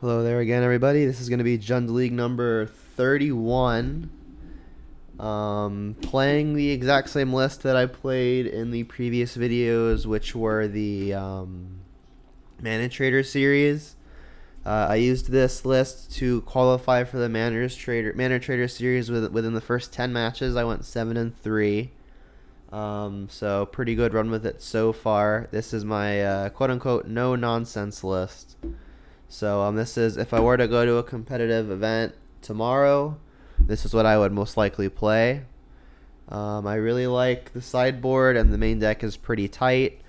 Hello there again, everybody. This is going to be Jund League number 31. Playing the exact same list that I played in the previous videos, which were the Mana Trader series. I used this list to qualify for the Mana Trader series within the first 10 matches. I went 7-3. So pretty good run with it so far. This is my quote-unquote no-nonsense list. So this is, if I were to go to a competitive event tomorrow, this is what I would most likely play. I really like the sideboard, and the main deck is pretty tight.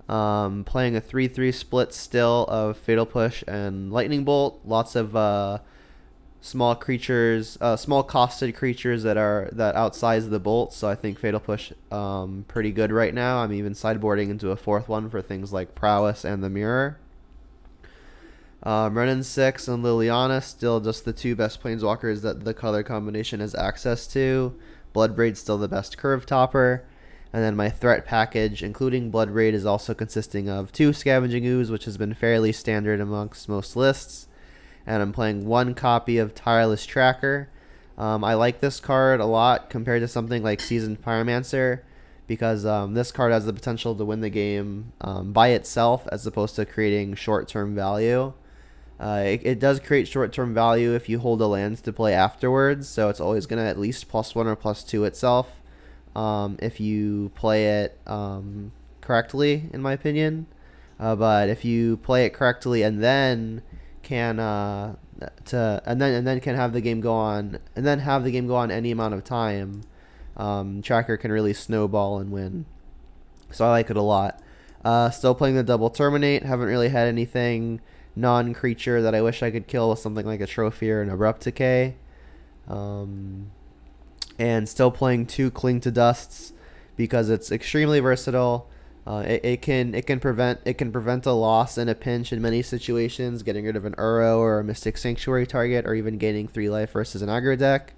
Playing a 3-3 split still of Fatal Push and Lightning Bolt. Lots of small creatures, small costed creatures that outsize the bolt. So I think Fatal Push pretty good right now. I'm even sideboarding into a fourth one for things like Prowess and the Mirror. Renin 6 and Liliana, still just the two best planeswalkers that the color combination has access to. Bloodbraid's still the best curve topper. And then my threat package, including Bloodbraid, is also consisting of 2 Scavenging Ooze, which has been fairly standard amongst most lists. And I'm playing 1 copy of Tireless Tracker. I like this card a lot compared to something like Seasoned Pyromancer, because this card has the potential to win the game by itself as opposed to creating short-term value. It does create short-term value if you hold a land to play afterwards, so it's always going to at least +1 or +2 itself if you play it correctly, in my opinion. But if you play it correctly and then can can have the game go on any amount of time, Tracker can really snowball and win. So I like it a lot. Still playing the double terminate. Haven't really had anything non-creature that I wish I could kill with something like a trophy or an abrupt decay. And still playing 2 cling to dusts because it's extremely versatile. It can prevent a loss in a pinch in many situations, getting rid of an Uro or a Mystic Sanctuary target, or even gaining 3 life versus an aggro deck.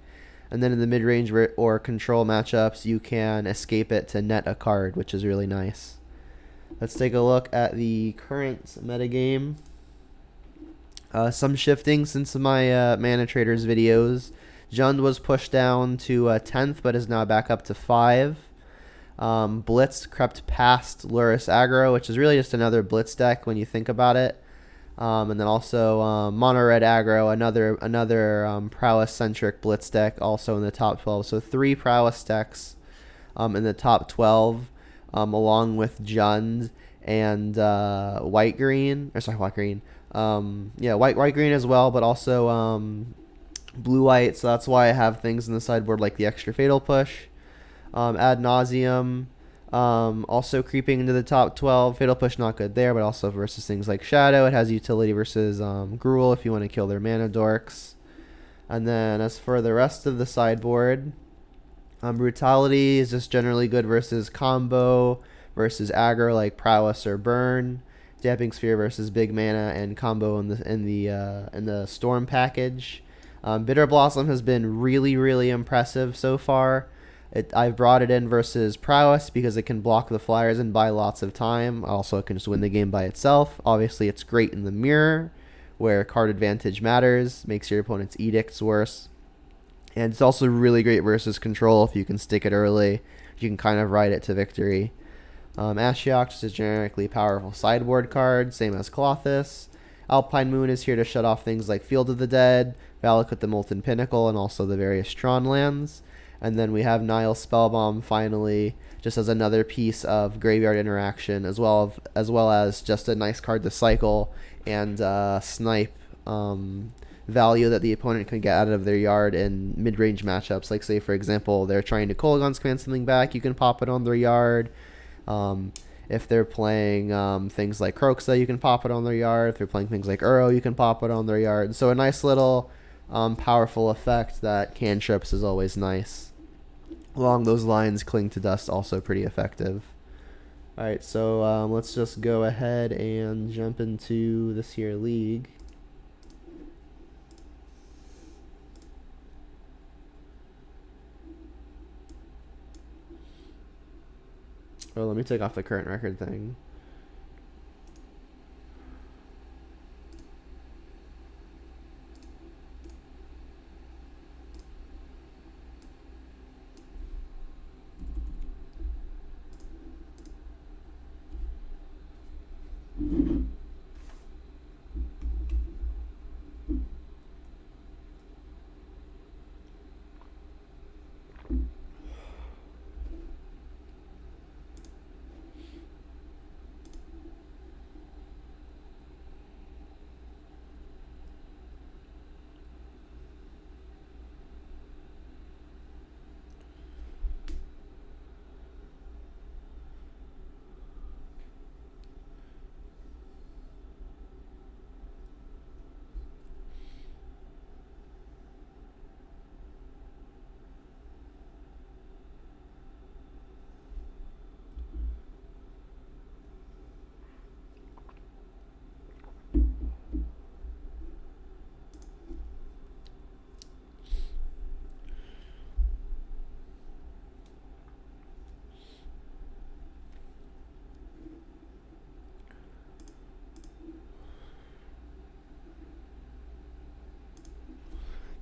And then in the mid-range or control matchups, you can escape it to net a card, which is really nice. Let's take a look at the current metagame. Some shifting since my Mana Traders videos. Jund was pushed down to 10th, but is now back up to 5. Blitz crept past Lurrus Aggro, which is really just another Blitz deck when you think about it. And then also Mono Red Aggro, another Prowess-centric Blitz deck, also in the top 12. So 3 Prowess decks in the top 12, along with Jund and White Green. White Green as well, but also Blue White. So that's why I have things in the sideboard like the extra Fatal Push. Ad nauseum. Also creeping into the top 12. Fatal Push not good there, but also versus things like Shadow. It has utility versus Gruul if you want to kill their mana dorks. And then as for the rest of the sideboard, Brutality is just generally good versus combo, versus aggro like Prowess or Burn. Damping Sphere versus big mana and combo in the Storm package. Bitter Blossom has been really impressive so far. I've brought it in versus Prowess because it can block the flyers and buy lots of time. Also, it can just win the game by itself. Obviously, it's great in the mirror, where card advantage matters, makes your opponent's edicts worse. And it's also really great versus control if you can stick it early. You can kind of ride it to victory. Ashiok is a generically powerful sideboard card, same as Colossus. Alpine Moon is here to shut off things like Field of the Dead, Valakut the Molten Pinnacle, and also the various Tron lands. And then we have Nile Spellbomb finally, just as another piece of graveyard interaction, as well as just a nice card to cycle and snipe value that the opponent can get out of their yard in mid-range matchups. Like, say, for example, they're trying to Kolaghan's Command something back, you can pop it on their yard. If they're playing things like Kroxa, you can pop it on their yard. If they're playing things like Uro, you can pop it on their yard. So a nice little powerful effect that cantrips is always nice. Along those lines, Cling to Dust also pretty effective. Alright, so let's just go ahead and jump into this here league. Oh, let me take off the current record thing.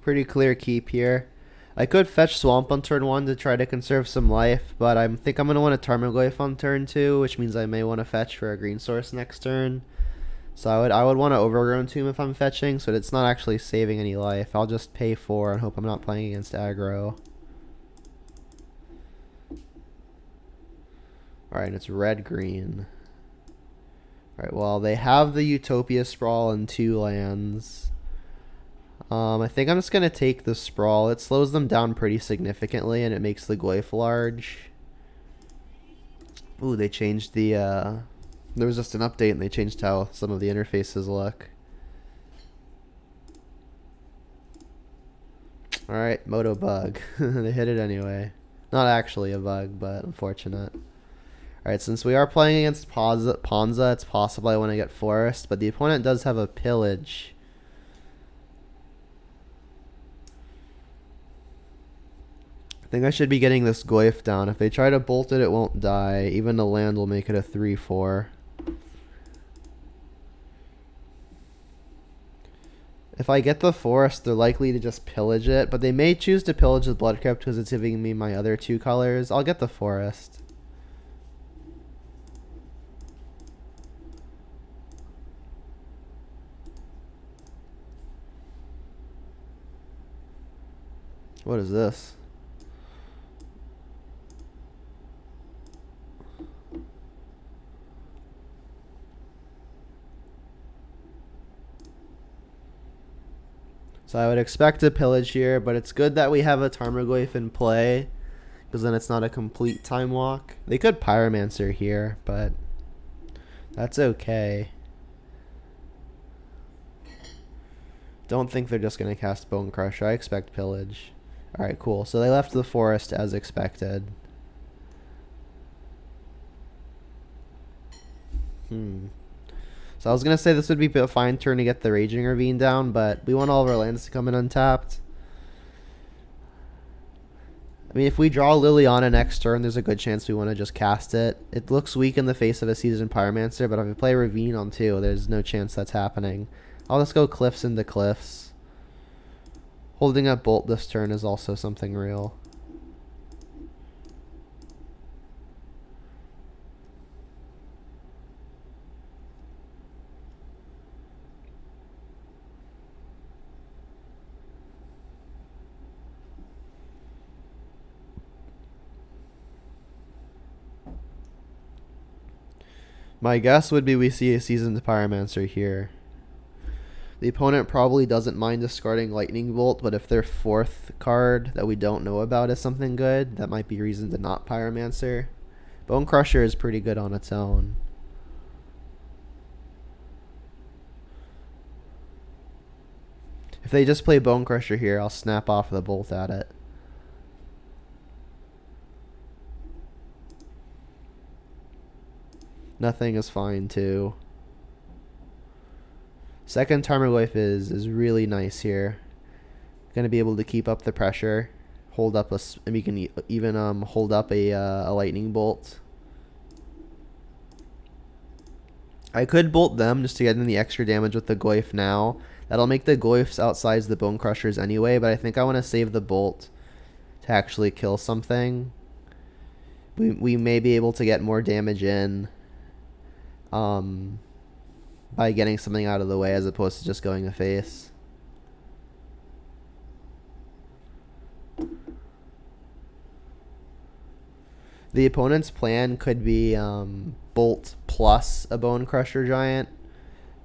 Pretty clear keep here. I could fetch Swamp on turn 1 to try to conserve some life, but I think I'm going to want to Tarmogoyf on turn 2, which means I may want to fetch for a green source next turn. So I would want to Overgrown Tomb if I'm fetching, so it's not actually saving any life. I'll just pay 4 and hope I'm not playing against aggro. Alright, and it's red-green. Alright, well, they have the Utopia Sprawl and 2 lands. I think I'm just going to take the Sprawl. It slows them down pretty significantly, and it makes the Goyf large. Ooh, they changed the... there was just an update, and they changed how some of the interfaces look. Alright, Moto bug. They hit it anyway. Not actually a bug, but unfortunate. Alright, since we are playing against Ponza, it's possible I want to get Forest, but the opponent does have a Pillage. I think I should be getting this Goyf down. If they try to bolt it, it won't die. Even the land will make it a 3/4. If I get the Forest, they're likely to just pillage it, but they may choose to pillage the Blood Crypt because it's giving me my other 2 colors. I'll get the Forest. What is this? So I would expect a pillage here, but it's good that we have a Tarmogoyf in play, because then it's not a complete time walk. They could Pyromancer here, but that's okay. Don't think they're just going to cast Bone Crusher. I expect pillage. Alright, cool. So they left the Forest as expected. So I was going to say this would be a fine turn to get the Raging Ravine down, but we want all of our lands to come in untapped. I mean, if we draw Liliana next turn, there's a good chance we want to just cast it. It looks weak in the face of a Seasoned Pyromancer, but if I play Ravine on 2, there's no chance that's happening. I'll just go Cliffs into Cliffs. Holding up Bolt this turn is also something real. My guess would be we see a Seasoned Pyromancer here. The opponent probably doesn't mind discarding Lightning Bolt, but if their 4th card that we don't know about is something good, that might be reason to not Pyromancer. Bone Crusher is pretty good on its own. If they just play Bone Crusher here, I'll snap off the Bolt at it. Nothing is fine too. Second Tarmogoyf is really nice here. Gonna be able to keep up the pressure, hold up and we can even hold up a Lightning Bolt. I could bolt them just to get in the extra damage with the Goyf now. That'll make the Goyfs outsize the Bone Crushers anyway, but I think I want to save the Bolt to actually kill something. We may be able to get more damage in by getting something out of the way as opposed to just going a face. The opponent's plan could be Bolt plus a Bone Crusher Giant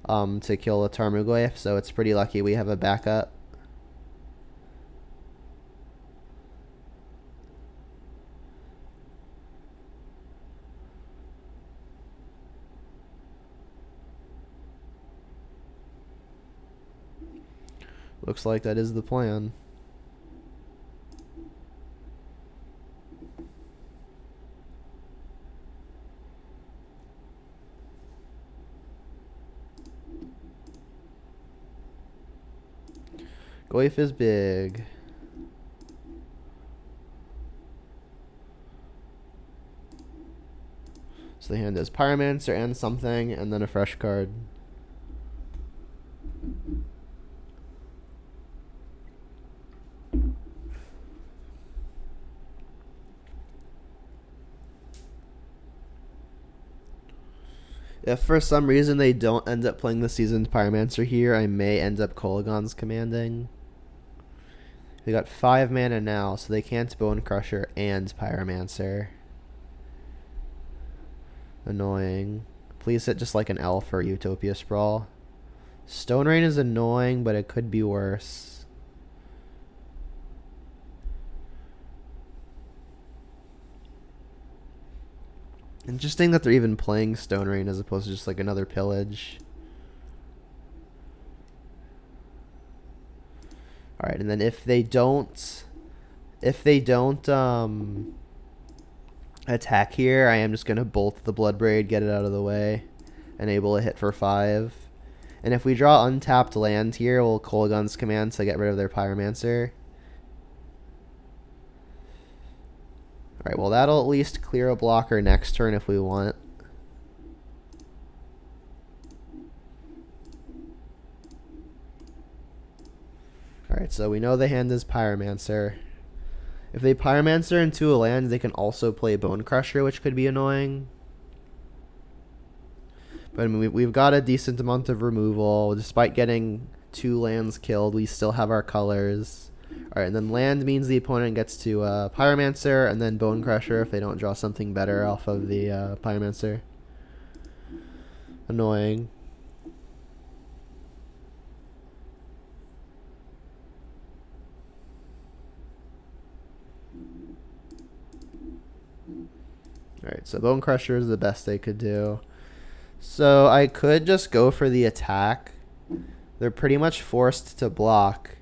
to kill a Tarmogoyf, so it's pretty lucky we have a backup. Looks like that is the plan. Goyf is big. So the hand is Pyromancer and something, and then a fresh card. If for some reason they don't end up playing the Seasoned Pyromancer here, I may end up Kolaghan's Commanding. They got 5 mana now, so they can't Bone Crusher and Pyromancer. Annoying. Please hit just like an elf or Utopia Sprawl. Stone Rain is annoying, but it could be worse. Interesting that they're even playing Stone Rain as opposed to just like another pillage. Alright, and then if they don't attack here, I am just gonna bolt the Bloodbraid, get it out of the way, enable a hit for 5. And if we draw untapped land here, we'll Kolaghan's Command to get rid of their Pyromancer. Alright, well that'll at least clear a blocker next turn if we want. Alright, so we know the hand is Pyromancer. If they Pyromancer into a land, they can also play Bone Crusher, which could be annoying. But I mean, we've got a decent amount of removal. Despite getting 2 lands killed, we still have our colors. Alright, and then land means the opponent gets to Pyromancer and then Bone Crusher if they don't draw something better off of the Pyromancer. Annoying. Alright, so Bone Crusher is the best they could do. So I could just go for the attack. They're pretty much forced to block.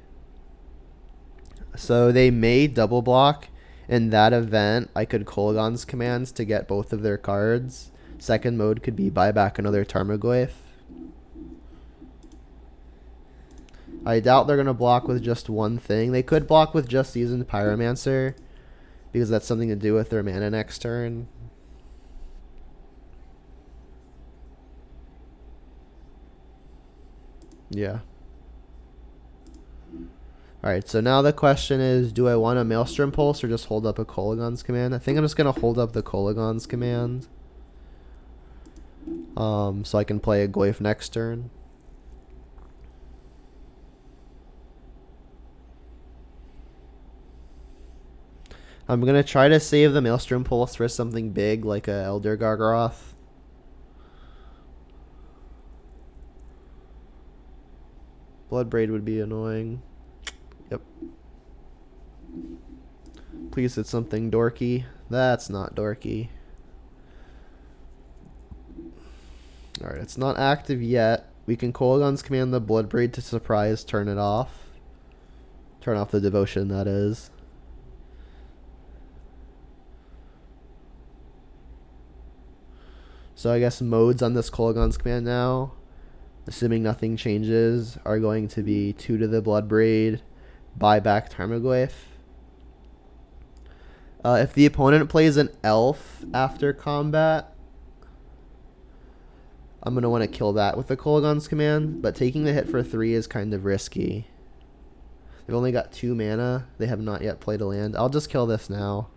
So they may double block. In that event, I could Kolaghan's Commands to get both of their cards. Second mode could be buy back another Tarmogoyf. I doubt they're going to block with just one thing. They could block with just Seasoned Pyromancer, because that's something to do with their mana next turn. Yeah. Alright, so now the question is, do I want a Maelstrom Pulse or just hold up a Kolaghan's Command? I think I'm just going to hold up the Kolaghan's Command. So I can play a Goyf next turn. I'm going to try to save the Maelstrom Pulse for something big like a Elder Gargaroth. Bloodbraid would be annoying. Yep. Please hit something dorky. That's not dorky. Alright, it's not active yet. We can Kolaghan's Command the Bloodbraid to surprise turn it off. Turn off the Devotion, that is. So I guess modes on this Kolaghan's Command now, assuming nothing changes, are going to be 2 to the Bloodbraid, buy back Tarmogoyf. If the opponent plays an elf after combat, I'm going to want to kill that with the Kolaghan's Command, but taking the hit for 3 is kind of risky. They've only got 2 mana. They have not yet played a land. I'll just kill this now.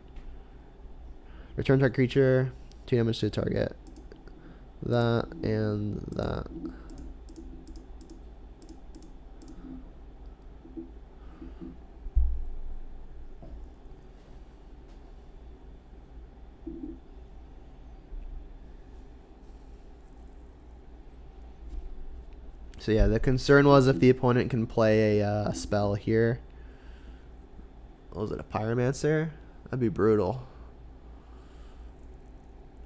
Return target creature, 2 damage to the target. That and that. So yeah, the concern was if the opponent can play a spell here. What was it, a Pyromancer? That'd be brutal.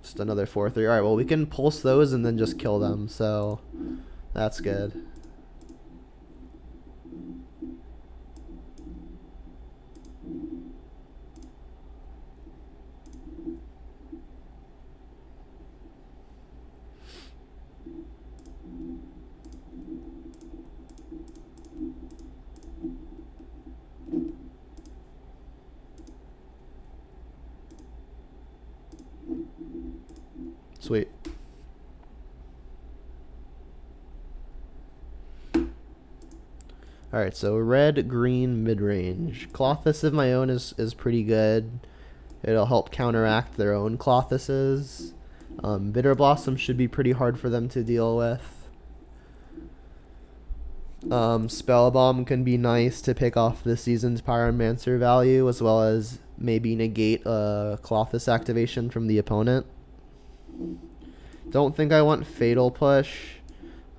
Just another 4/3. Alright, well we can pulse those and then just kill them, so that's good. Sweet. Alright, so red, green, mid-range. Clothis of my own is pretty good. It'll help counteract their own Clothises. Bitter Blossom should be pretty hard for them to deal with. Spell Bomb can be nice to pick off the season's Pyromancer value, as well as maybe negate a Clothis activation from the opponent. Don't think I want Fatal Push.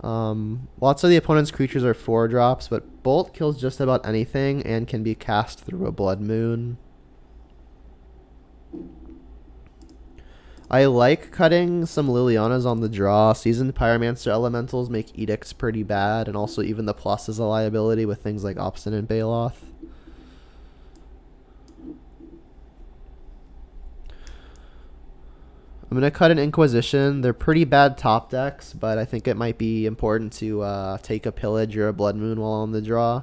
Lots of the opponent's creatures are 4-drops, but Bolt kills just about anything and can be cast through a Blood Moon. I like cutting some Lilianas on the draw. Seasoned Pyromancer Elementals make Edicts pretty bad, and also even the plus is a liability with things like Obstinate Baloth. I'm going to cut an Inquisition. They're pretty bad top decks, but I think it might be important to take a Pillage or a Blood Moon while on the draw.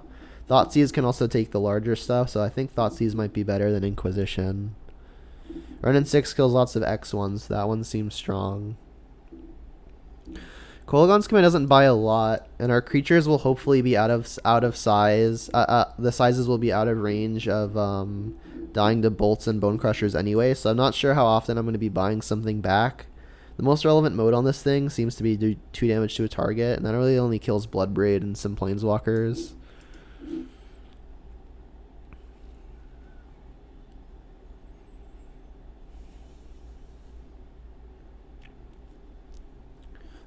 Thoughtseize can also take the larger stuff, so I think Thoughtseize might be better than Inquisition. Renin 6 kills lots of X1s. That one seems strong. Kolaghan's Command doesn't buy a lot, and our creatures will hopefully be out of size. The sizes will be out of range of dying to bolts and bone crushers anyway, so I'm not sure how often I'm going to be buying something back. The most relevant mode on this thing seems to be do 2 damage to a target, and that really only kills Bloodbraid and some Planeswalkers.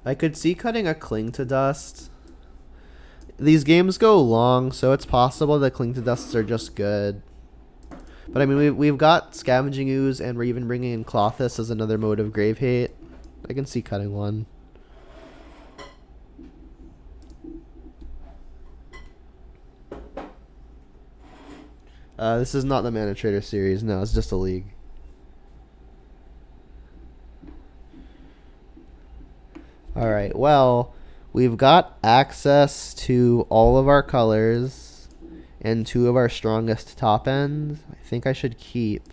I could see cutting a Cling to Dust. These games go long, so it's possible that Cling to Dusts are just good. But I mean, we've got Scavenging Ooze, and we're even bringing in Clothis as another mode of Grave Hate. I can see cutting one. This is not the Mana Trader series. No, it's just a league. Alright, well, we've got access to all of our colors and 2 of our strongest top ends. I think I should keep.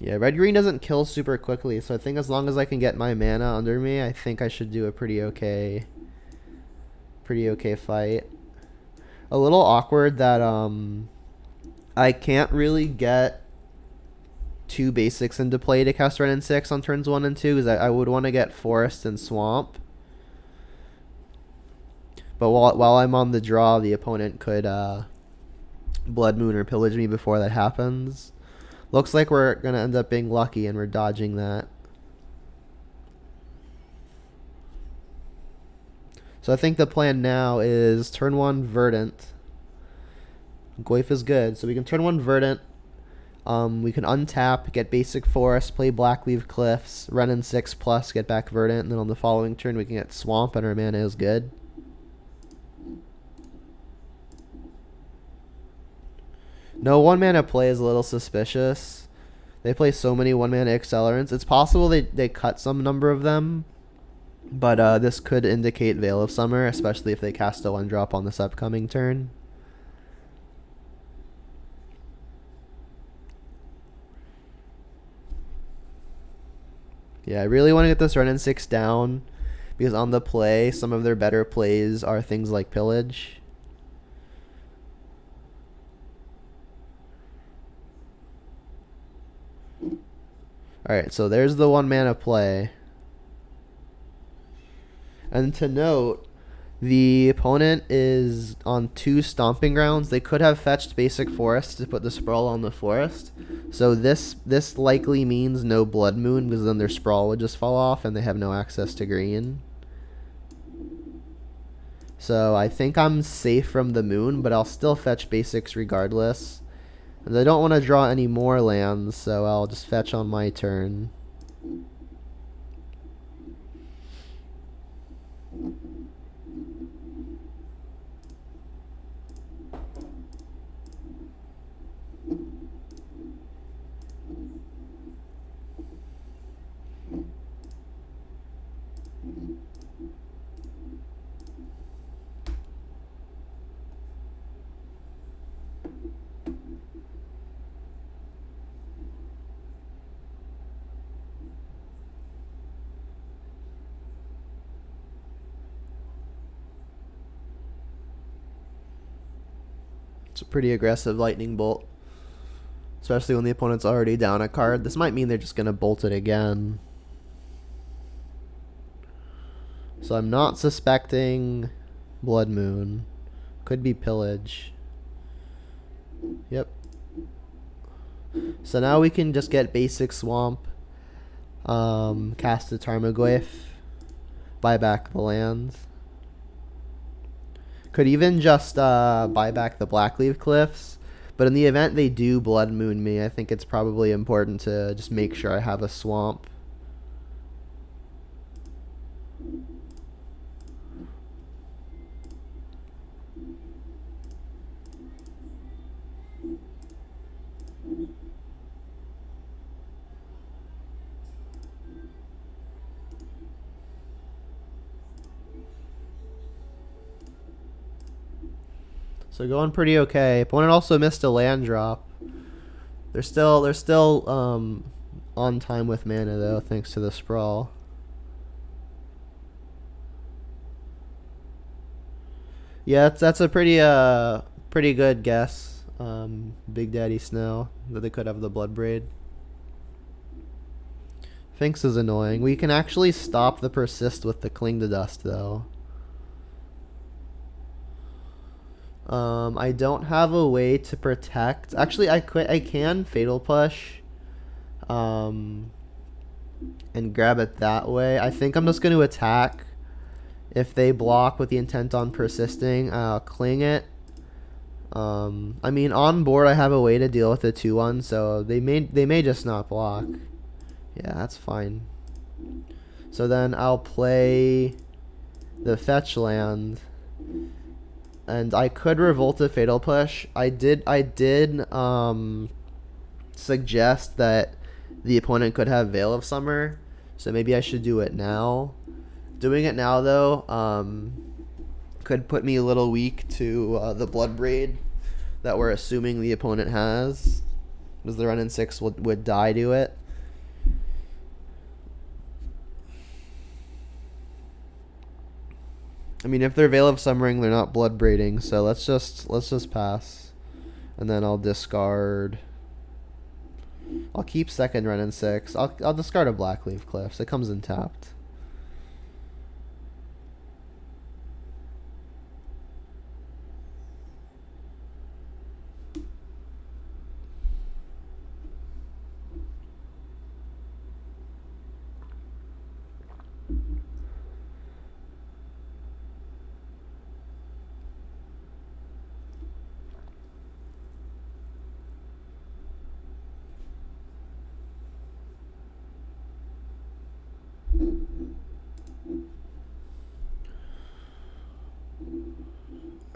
Yeah, red-green doesn't kill super quickly, so I think as long as I can get my mana under me, I think I should do a pretty okay fight. A little awkward that I can't really get 2 basics into play to cast Renin 6 on turns 1 and 2, because I would want to get Forest and Swamp. But while I'm on the draw, the opponent could Blood Moon or Pillage me before that happens. Looks like we're going to end up being lucky, and we're dodging that. So I think the plan now is turn 1 Verdant. Goyf is good, so we can turn 1 Verdant. We can untap, get basic Forest, play Blackleaf Cliffs, Renin 6 plus, get back Verdant, and then on the following turn we can get Swamp, and our mana is good. No 1-mana play is a little suspicious. They play so many 1-mana Accelerants. It's possible they cut some number of them, but this could indicate Veil of Summer, especially if they cast a 1-drop on this upcoming turn. Yeah, I really want to get this Renin 6 down, because on the play, some of their better plays are things like Pillage. Alright, so there's the 1-mana play. And to note, The opponent is on 2 stomping grounds. They could have fetched basic forest to put the sprawl on the forest. So this likely means no blood moon, because then their sprawl would just fall off and they have no access to green. So I think I'm safe from the moon, but I'll still fetch basics regardless. And I don't want to draw any more lands, so I'll just fetch on my turn. It's a pretty aggressive lightning bolt, especially when the opponent's already down a card. This might mean they're just going to bolt it again. So I'm not suspecting blood moon. Could be pillage. Yep. So now we can just get basic swamp, cast a Tarmogoyf, buy back the lands. Could even just buy back the Blackleaf Cliffs, but in the event they do blood moon me, I think it's probably important to just make sure I have a swamp. So going pretty okay. Opponent also missed a land drop. They're still on time with mana though, thanks to the sprawl. Yeah, that's a pretty good guess. Big Daddy Snow, that they could have the Blood Braid. Finks is annoying. We can actually stop the persist with the Cling to Dust though. I don't have a way to protect. Actually, I can Fatal Push, and grab it that way. I think I'm just going to attack. If they block with the intent on persisting, I'll cling it. I mean, on board I have a way to deal with the 2/1, so they may just not block. Yeah, that's fine. So then I'll play the fetch land. And I could revolt a Fatal Push. I did suggest that the opponent could have Veil of Summer, so maybe I should do it now. Doing it now though could put me a little weak to the Blood Braid that we're assuming the opponent has, because the run in 6 would die to it. I mean, if they're Veil of Summering, they're not Blood Braiding, so let's just pass. And then I'll discard. I'll keep second run in 6. I'll discard a Blackleaf Cliffs. It comes in tapped.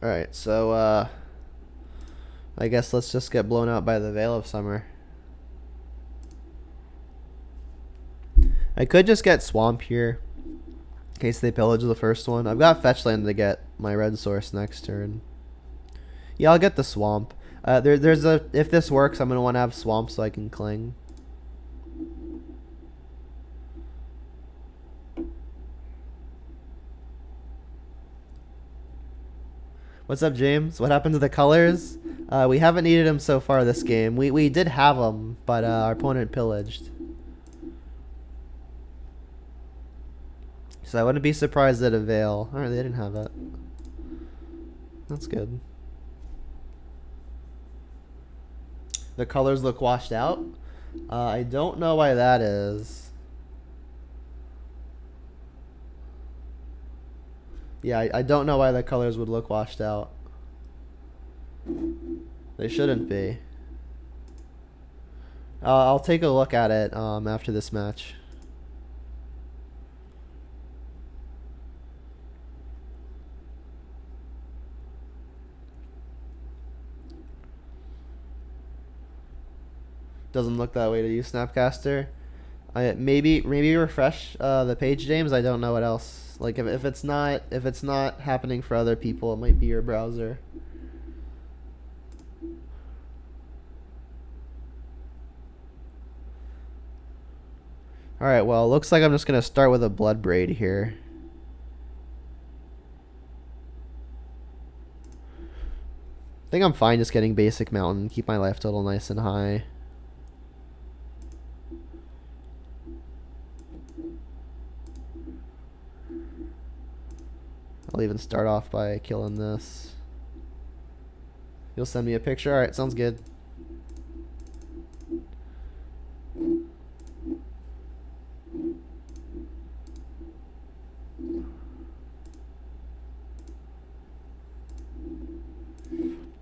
Alright, so I guess let's just get blown out by the Veil of Summer. I could just get Swamp here, in case they pillage the first one. I've got Fetch Land to get my red source next turn. Yeah, I'll get the Swamp. If this works, I'm going to want to have Swamp so I can cling. What's up, James? What happened to the colors? We haven't needed them so far this game. We did have them, but our opponent pillaged. So I wouldn't be surprised at a veil. Alright, they didn't have it. That's good. The colors look washed out. I don't know why that is. Yeah, I don't know why the colors would look washed out. They shouldn't be. I'll take a look at it after this match. Doesn't look that way to you, Snapcaster. Maybe refresh the page, James. I don't know what else. Like if it's not happening for other people, it might be your browser. All right. Well, it looks like I'm just gonna start with a blood braid here. I think I'm fine just getting basic mountain. Keep my life total nice and high. I'll even start off by killing this. You'll send me a picture? Alright, sounds good.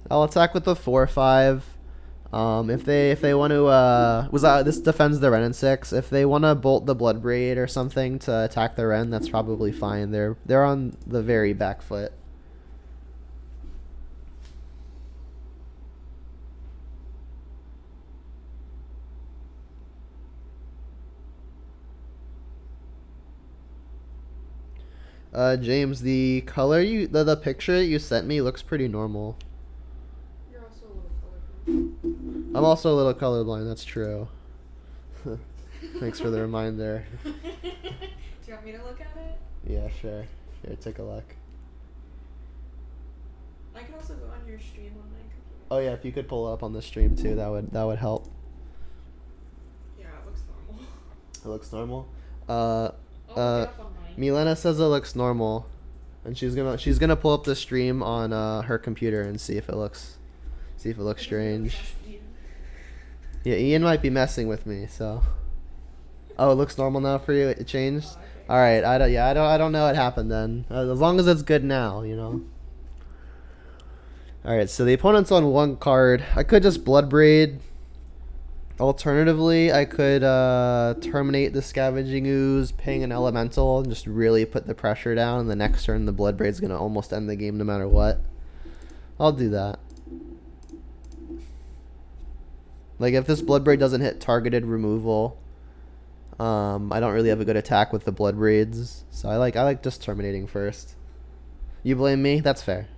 I'll attack with the 4/5. If they want to this defends the Ren in 6. If they want to bolt the Blood Braid or something to attack the Ren, that's probably fine. They're on the very back foot. James, the color the picture you sent me looks pretty normal. You're also a little colorblind. I'm also a little colorblind, that's true. Thanks for the reminder. Do you want me to look at it? Yeah, sure. Here, take a look. I can also go on your stream on my computer. Oh yeah, if you could pull it up on the stream too, that would help. Yeah, it looks normal. It looks normal. I'll look it up on mine. Milena says it looks normal, and she's gonna pull up the stream on her computer and see if it looks strange. Yeah, Ian might be messing with me, so. Oh, it looks normal now for you. It changed. Oh, okay. All right. I don't know what happened then. As long as it's good now, you know. All right. So the opponent's on one card. I could just Blood Braid. Alternatively, I could terminate the Scavenging Ooze, ping an Elemental, and just really put the pressure down. And the next turn, the Blood Braid's gonna almost end the game no matter what. I'll do that. Like if this Blood Braid doesn't hit targeted removal, I don't really have a good attack with the Blood Braids, so I like just terminating first. You blame me? That's fair.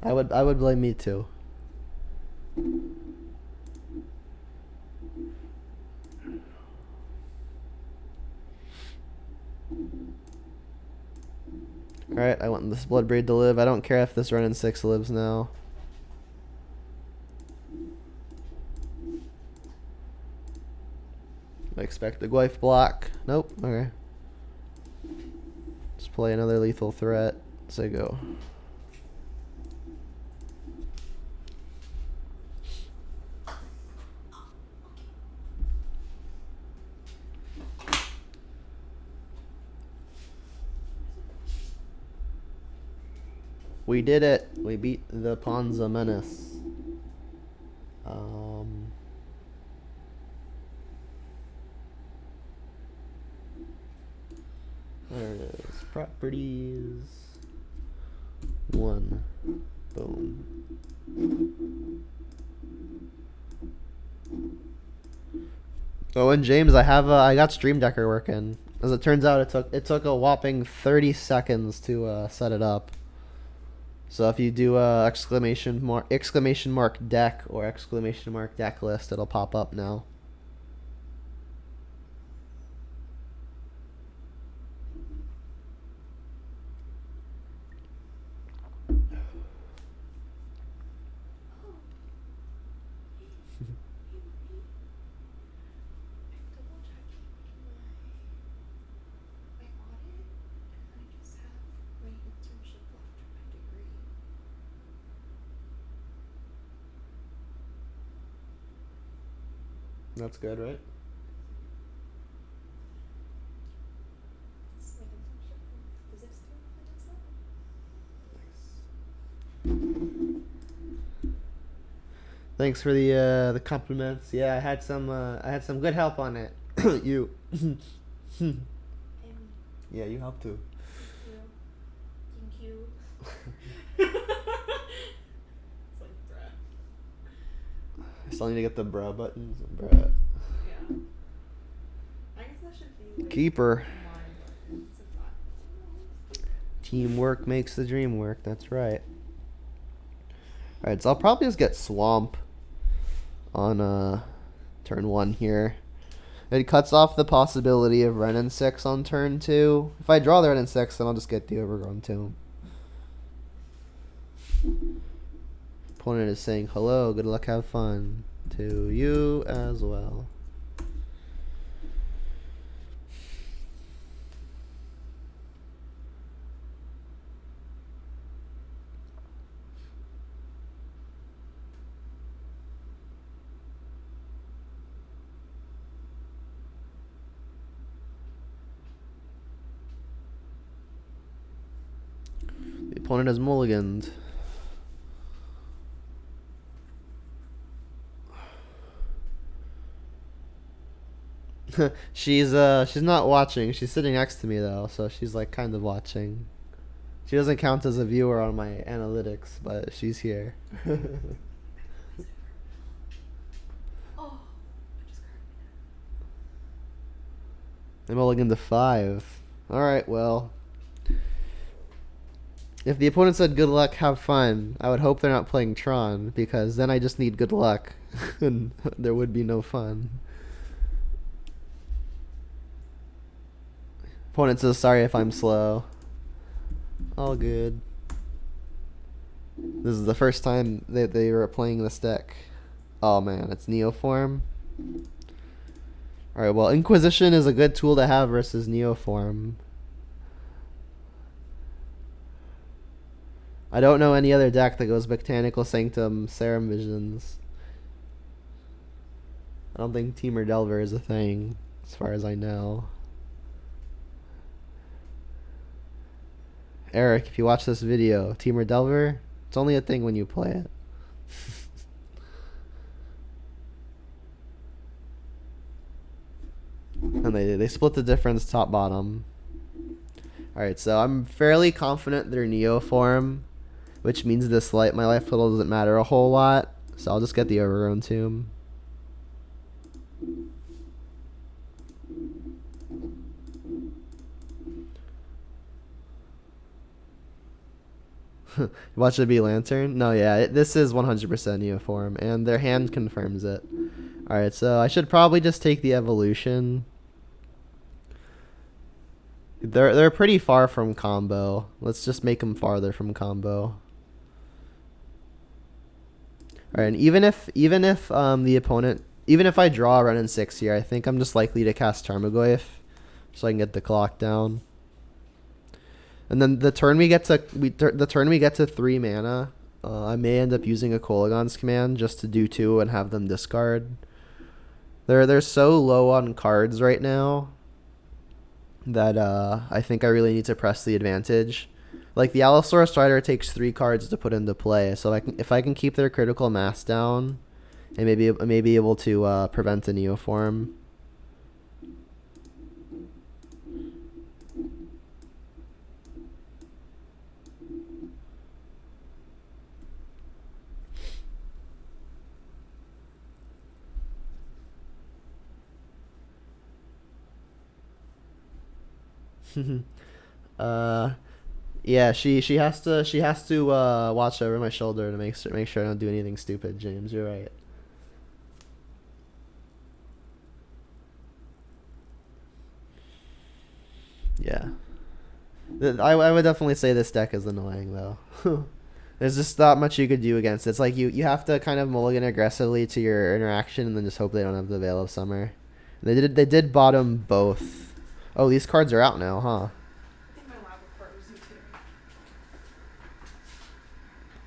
I would blame me too. Alright, I want this Blood Braid to live. I don't care if this Ren in 6 lives now. I expect the Glyph block. Nope. Okay. Let's play another lethal threat. Say go. We did it. We beat the Ponza Menace. There it is. Properties. 1. Boom. Oh, and James, I got Stream Decker working. As it turns out, it took a whopping 30 seconds to set it up. So if you do exclamation mark deck or exclamation mark deck list, it'll pop up now. That's good, right? It's making some shit from physics too, Thanks for the compliments. Yeah, I had some good help on it. You. Amy, Yeah, you helped too. thank you. It's like, bruh. I still need to get the bruh buttons. Bruh. Yeah. I guess that should be like Keeper. my buttons if I Teamwork makes the dream work. That's right. Alright, so I'll probably just get Swamp on turn 1 here. It cuts off the possibility of Renin 6 on turn 2. If I draw the Renin 6, then I'll just get the Overgrown Tomb. Opponent is saying hello, good luck, have fun. To you as well. The opponent has mulliganed. She's not watching. She's sitting next to me though, so she's like kind of watching. She doesn't count as a viewer on my analytics, but she's here. Oh, I just cracked I mulliganed to 5. Alright, well. If the opponent said good luck, have fun, I would hope they're not playing Tron, because then I just need good luck, and there would be no fun. Opponent says sorry if I'm slow. All good. This is the first time they were playing this deck. Oh man, it's Neoform. Alright, well, Inquisition is a good tool to have versus Neoform. I don't know any other deck that goes Botanical Sanctum, Serum Visions. I don't think Temur Delver is a thing, as far as I know. Eric, if you watch this video, Temur Delver, it's only a thing when you play it. And they split the difference top bottom. Alright, so I'm fairly confident they're Neoform, which means this my life total doesn't matter a whole lot. So I'll just get the Overgrown Tomb. Watch it be Lantern? No, yeah, this is 100% Neoform, and their hand confirms it. Alright, so I should probably just take the Evolution. They're pretty far from combo. Let's just make them farther from combo. Alright, and even if the opponent, even if I draw a Renin 6 here, I think I'm just likely to cast Tarmogoyf, so I can get the clock down. And then the turn we get to 3 mana, I may end up using a Kolaghan's Command just to do 2 and have them discard. They're so low on cards right now that I think I really need to press the advantage. Like the Allosaurus Strider takes 3 cards to put into play, so if I can keep their critical mass down, and maybe able to prevent a Neoform. Yeah, she has to watch over my shoulder to make sure I don't do anything stupid, James. You're right. Yeah. I would definitely say this deck is annoying though. There's just not much you could do against it. It's like you have to kind of mulligan aggressively to your interaction and then just hope they don't have the Veil of Summer. They did bottom both. Oh, these cards are out now, huh? I think my lab report was due today.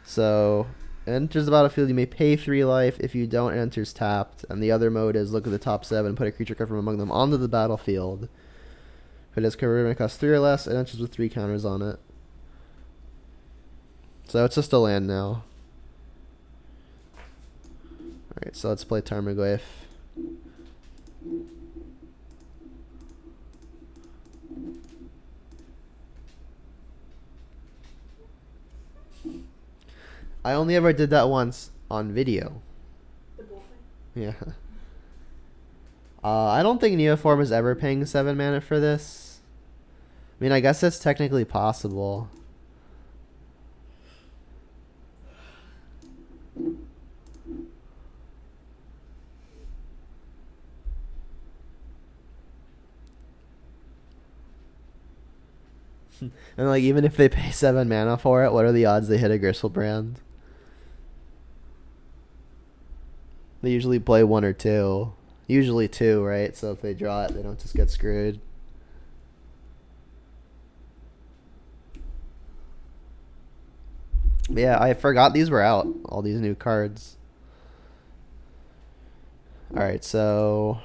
So Enters the battlefield, you may pay 3 life. If you don't, it enters tapped. And the other mode is look at the top 7, put a creature card from among them onto the battlefield. If it is covered, it costs 3 or less, it enters with 3 counters on it. So it's just a land now. Alright, so let's play Tarmogoyf. I only ever did that once on video. The bull thing? Yeah. I don't think Neoform is ever paying 7 mana for this. I mean, I guess it's technically possible. And like, even if they pay 7 mana for it, what are the odds they hit a Gristlebrand? They usually play 1 or 2. Usually 2, right? So if they draw it, they don't just get screwed. But yeah, I forgot these were out. All these new cards. Alright, so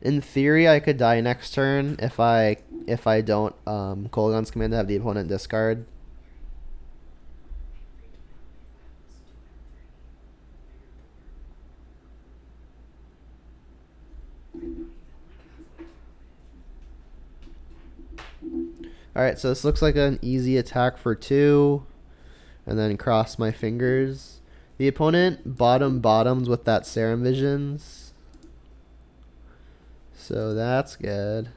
in theory I could die next turn if I don't Kolaghan's Command to have the opponent discard. Alright, so this looks like an easy attack for 2. And then cross my fingers. The opponent bottoms with that Serum Visions. So that's good.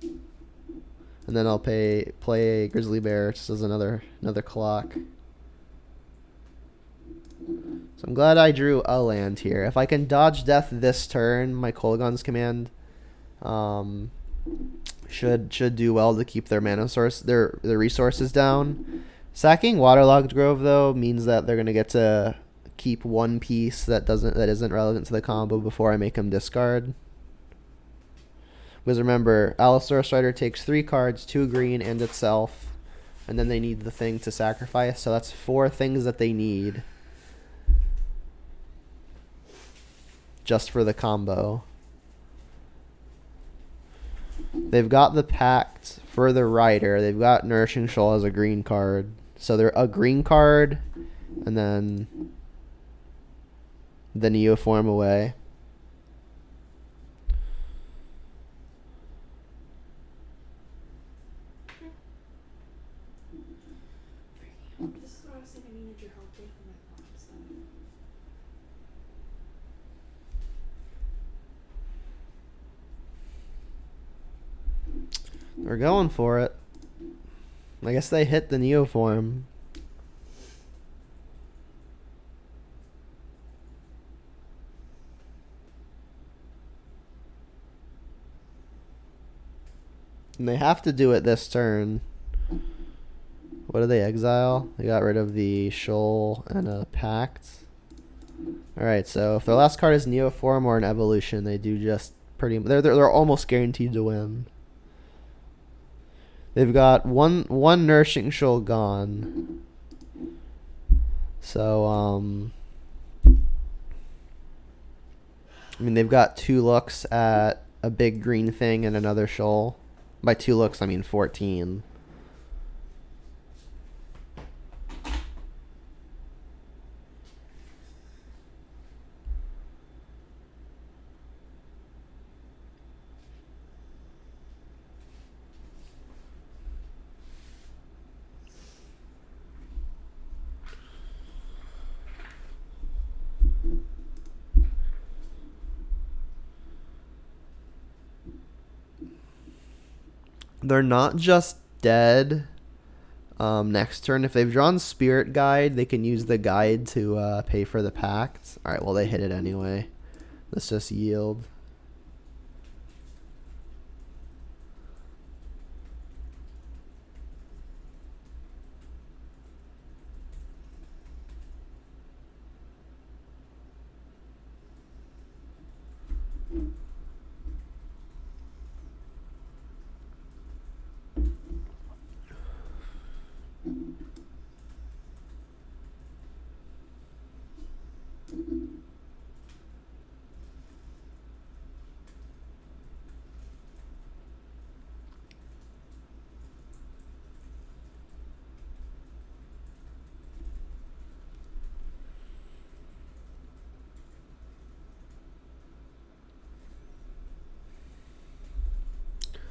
And then I'll play Grizzly Bear just as another clock. So I'm glad I drew a land here. If I can dodge death this turn, my Kolaghan's Command should do well to keep their mana source, their resources down. Sacking Waterlogged Grove though means that they're gonna get to keep 1 piece that isn't relevant to the combo before I make them discard. Because remember, Allosaurus Rider takes 3 cards, 2 green and itself, and then they need the thing to sacrifice. So that's 4 things that they need just for the combo. They've got the Pact for the Rider. They've got Nourishing Shoal as a green card. So they're a green card, and then the Neoform away. This is what I was thinking. You need your help with my mom stuff. They're going for it. I guess they hit the Neoform. And they have to do it this turn. What did they exile? They got rid of the Shoal and a Pact. Alright, so if their last card is Neoform or an Evolution, they do just they're almost guaranteed to win. They've got one Nourishing Shoal gone. So I mean, they've got 2 looks at a big green thing and another Shoal. By 2 looks, I mean 14. They're not just dead next turn. If they've drawn Spirit Guide, they can use the guide to pay for the Pact. Alright, well, they hit it anyway. Let's just yield.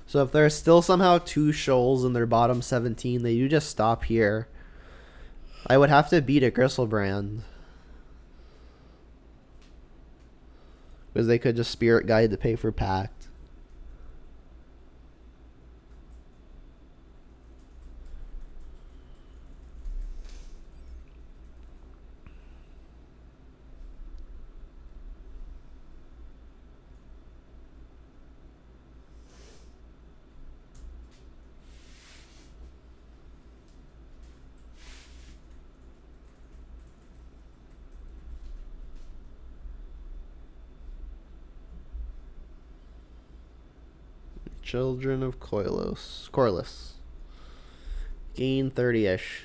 So if there's still somehow 2 shoals in their bottom 17, they do just stop here. I would have to beat a Gristlebrand. Because they could just Spirit Guide to pay for Pact. Children of Corliss. Gain 30-ish.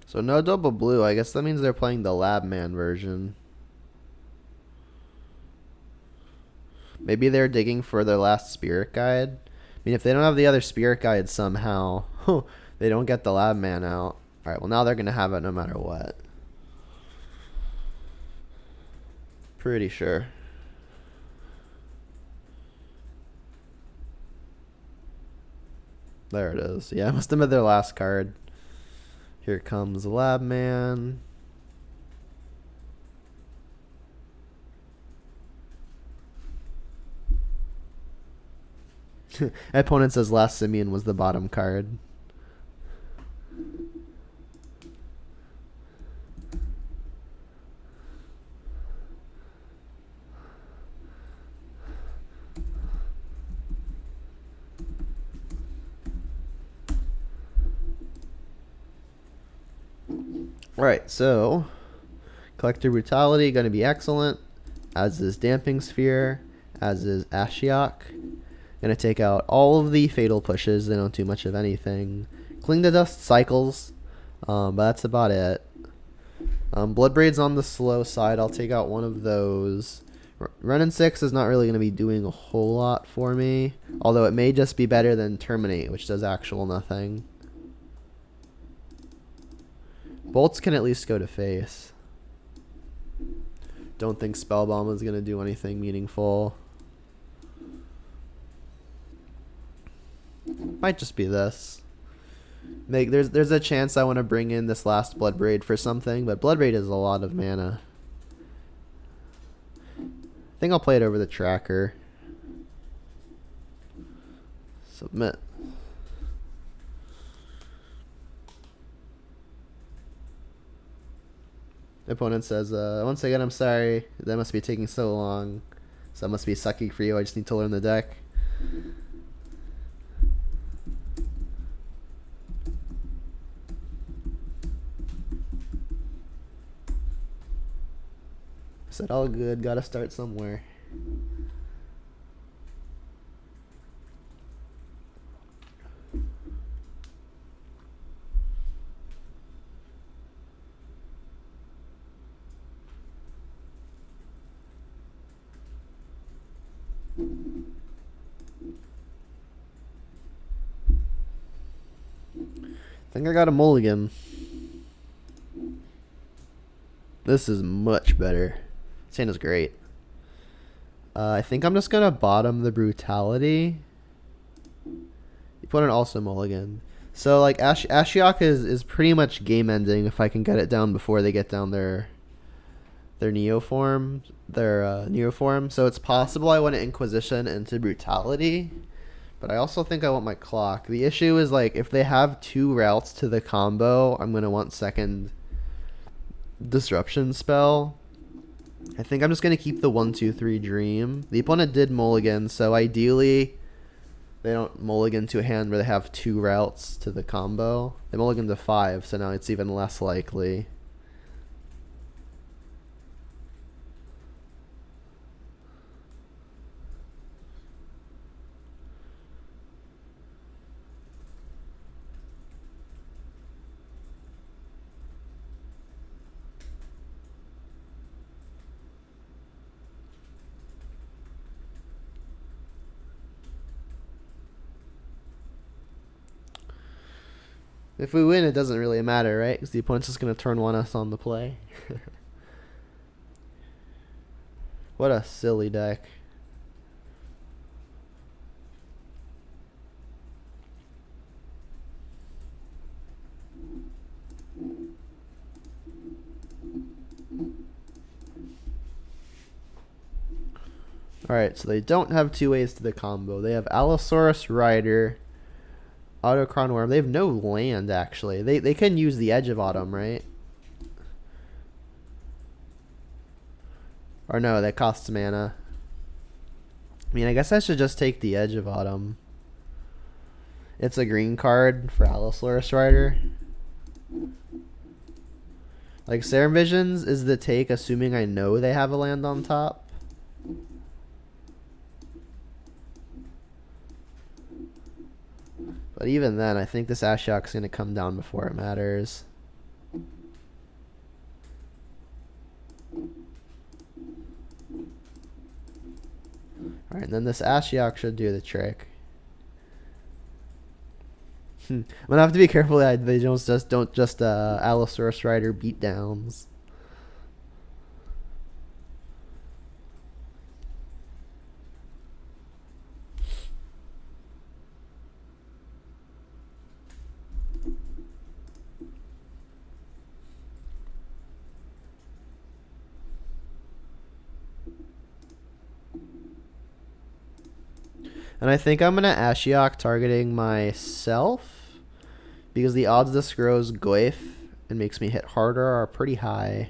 So no double blue. I guess that means they're playing the Labman version. Maybe they're digging for their last Spirit Guide. I mean, if they don't have the other Spirit Guide somehow, they don't get the Labman out. Alright, well now they're going to have it no matter what. Pretty sure. There it is. Yeah, it must have been their last card. Here comes the Labman. Opponent says last Simeon was the bottom card. Alright, so Collector Brutality going to be excellent, as is Damping Sphere, as is Ashiok. Going to take out all of the Fatal Pushes. They don't do much of anything. Cling to Dust cycles, but that's about it. Bloodbraid's on the slow side. I'll take out one of those. Renin 6 is not really going to be doing a whole lot for me, although it may just be better than Terminate, which does actual nothing. Bolts can at least go to face. Don't think Spellbomb is going to do anything meaningful. Might just be this. Like there's a chance I want to bring in this last Bloodbraid for something, but Bloodbraid is a lot of mana. I think I'll play it over the tracker. Submit. The opponent says, once again, I'm sorry. That must be taking so long. So it must be sucky for you. I just need to learn the deck. I said, all good. Gotta start somewhere. I think I got a mulligan. This is much better. This hand is great. I think I'm just gonna bottom the brutality. You put an also mulligan. So like Ashiok is pretty much game ending if I can get it down before they get down their Neoform. Neoform. So it's possible I want to Inquisition into brutality. But I also think I want my clock. The issue is like if they have 2 routes to the combo, I'm gonna want second disruption spell. I think I'm just gonna keep the 1-2-3 dream. The opponent did mulligan, so ideally they don't mulligan to a hand where they have 2 routes to the combo. They mulligan to 5, so now it's even less likely. If we win, it doesn't really matter, right? Because the opponent's just going to turn 1 us on the play. What a silly deck. Alright, so they don't have 2 ways to the combo. They have Allosaurus Rider, Autochron Worm. They have no land, actually. They can use the Edge of Autumn, right? Or no, that costs mana. I mean, I guess I should just take the Edge of Autumn. It's a green card for Allosaurus Rider. Like, Serum Visions is the take, assuming I know they have a land on top. But even then, I think this Ashiok's going to come down before it matters. Alright, and then this Ashiok should do the trick. I'm going to have to be careful that they don't just Allosaurus Rider beatdowns. And I think I'm going to Ashiok targeting myself, because the odds this grows Goyf and makes me hit harder are pretty high.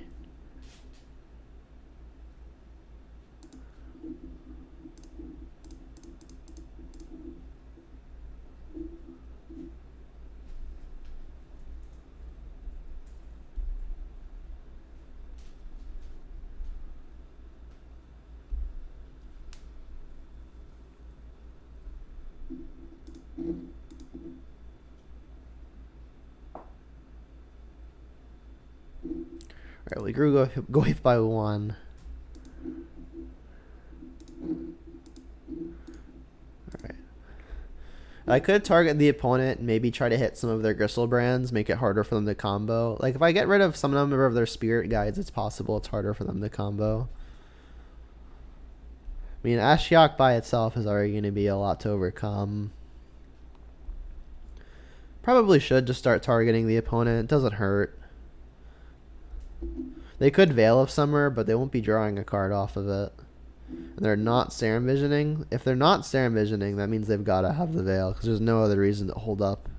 Alright, we grew Goyf by 1. Alright. I could target the opponent and maybe try to hit some of their Gristlebrand's, make it harder for them to combo. Like, if I get rid of some number of their Spirit Guides, it's possible it's harder for them to combo. I mean, Ashiok by itself is already going to be a lot to overcome. Probably should just start targeting the opponent. It doesn't hurt. They could Veil of Summer, but they won't be drawing a card off of it. And they're not Serum Visioning. If they're not Serum Visioning, that means they've got to have the Veil, because there's no other reason to hold up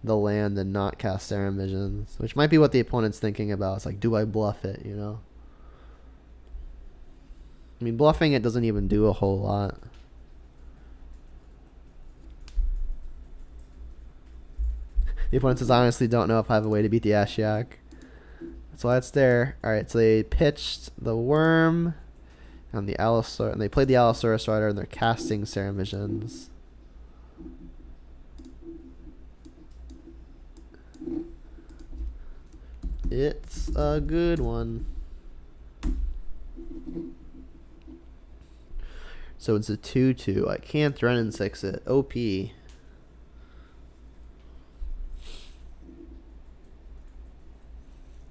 the land and not cast Serum Visions, which might be what the opponent's thinking about. It's like, do I bluff it, you know? I mean, bluffing it doesn't even do a whole lot. The opponent says, I honestly don't know if I have a way to beat the Ashiok. That's why it's there. Alright, so they pitched the Worm and the Allosaurus, and they played the Allosaurus Rider, and they're casting Serum Visions. It's a good one. So it's a 2/2. I can't run and 6 it. OP.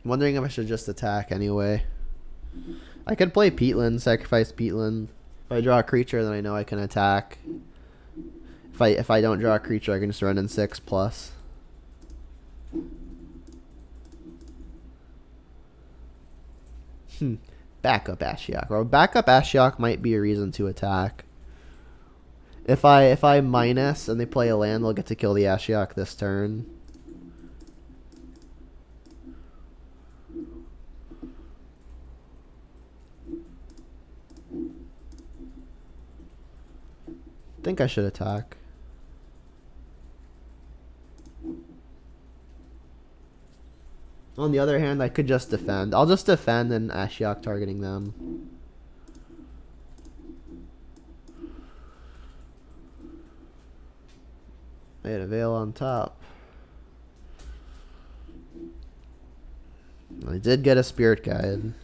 I'm wondering if I should just attack anyway. I could play Peatland, sacrifice Peatland. If I draw a creature, then I know I can attack. If I don't draw a creature, I can just run in 6 plus. Backup Ashiok. Or backup Ashiok might be a reason to attack. If I minus and they play a land, they'll get to kill the Ashiok this turn. I think I should attack. On the other hand, I could just defend. I'll just defend and Ashiok targeting them. I had a Veil on top. I did get a Spirit Guide.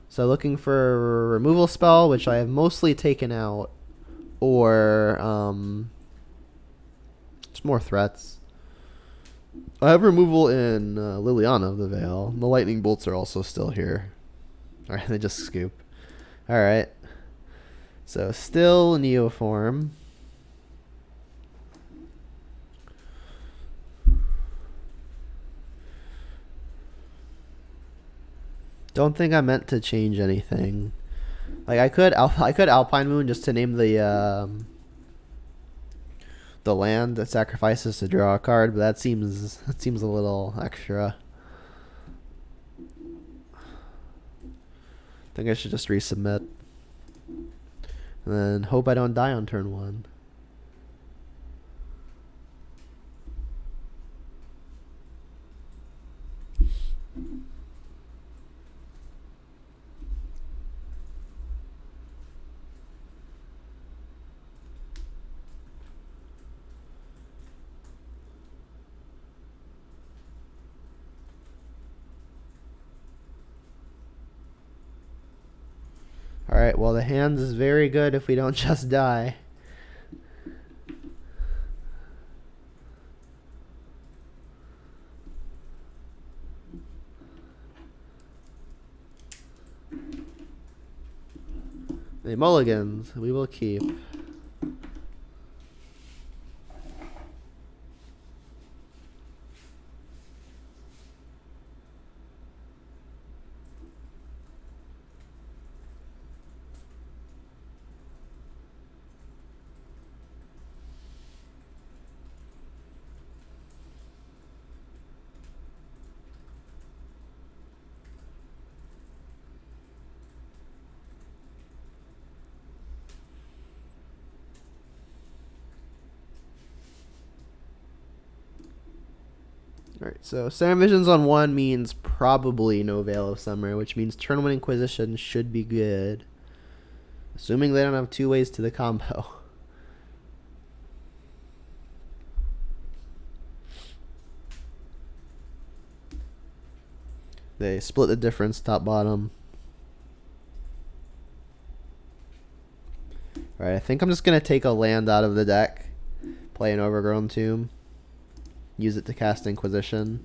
So looking for a removal spell, which I have mostly taken out, or just more threats. I have removal in Liliana of the Veil. The Lightning Bolts are also still here. Alright, they just scoop. Alright. So still Neoform. Don't think I meant to change anything. Like I could Alpine Moon just to name the land that sacrifices to draw a card, but that seems a little extra. I think I should just resubmit. And then hope I don't die on turn 1. Alright, well the hands is very good if we don't just die. The mulligans, we will keep. Alright, so Serum Visions on 1 means probably no Veil of Summer, which means turn 1 Inquisition should be good. Assuming they don't have 2 ways to the combo. They split the difference top bottom. Alright, I think I'm just going to take a land out of the deck. Play an Overgrown Tomb. Use it to cast Inquisition.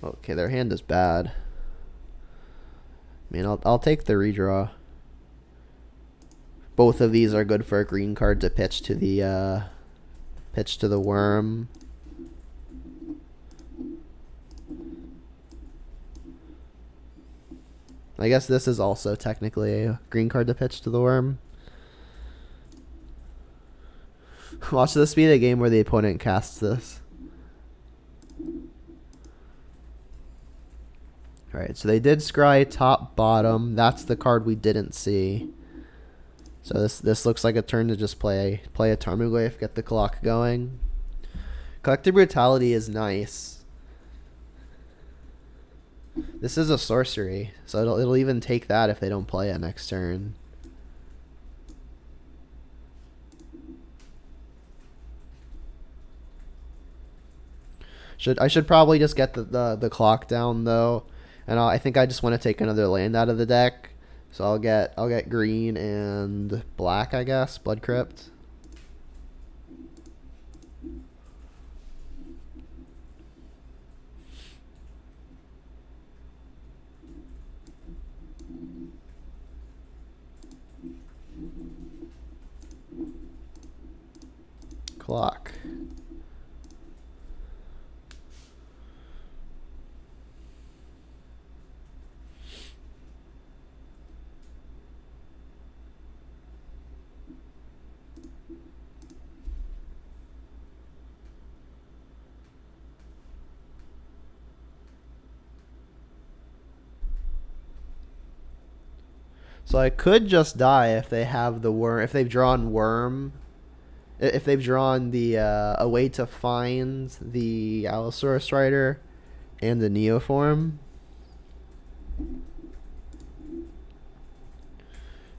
Okay, their hand is bad. I mean, I'll take the redraw. Both of these are good for a green card to pitch to the worm. I guess this is also technically a green card to pitch to the worm. Watch this be the game where the opponent casts this. Alright, so they did scry top bottom. That's the card we didn't see. So this looks like a turn to just play a Tarmogoyf, get the clock going. Collective Brutality is nice. This is a sorcery, so it'll even take that if they don't play it next turn. I should probably just get the clock down though, and I think I just want to take another land out of the deck. So I'll get green and black, I guess, Blood Crypt. Clock. So I could just die if they have the worm, if they've drawn worm, if they've drawn the a way to find the Allosaurus Rider and the Neoform.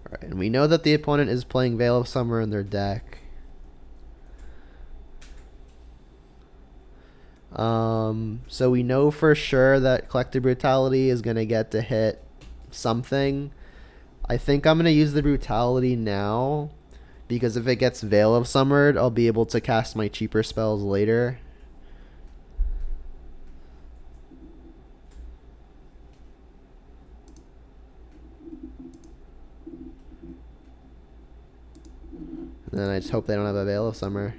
Alright, and we know that the opponent is playing Veil of Summer in their deck. So we know for sure that Collective Brutality is going to get to hit something. I think I'm going to use the Brutality now, because if it gets Veil of Summered, I'll be able to cast my cheaper spells later. And then I just hope they don't have a Veil of Summer.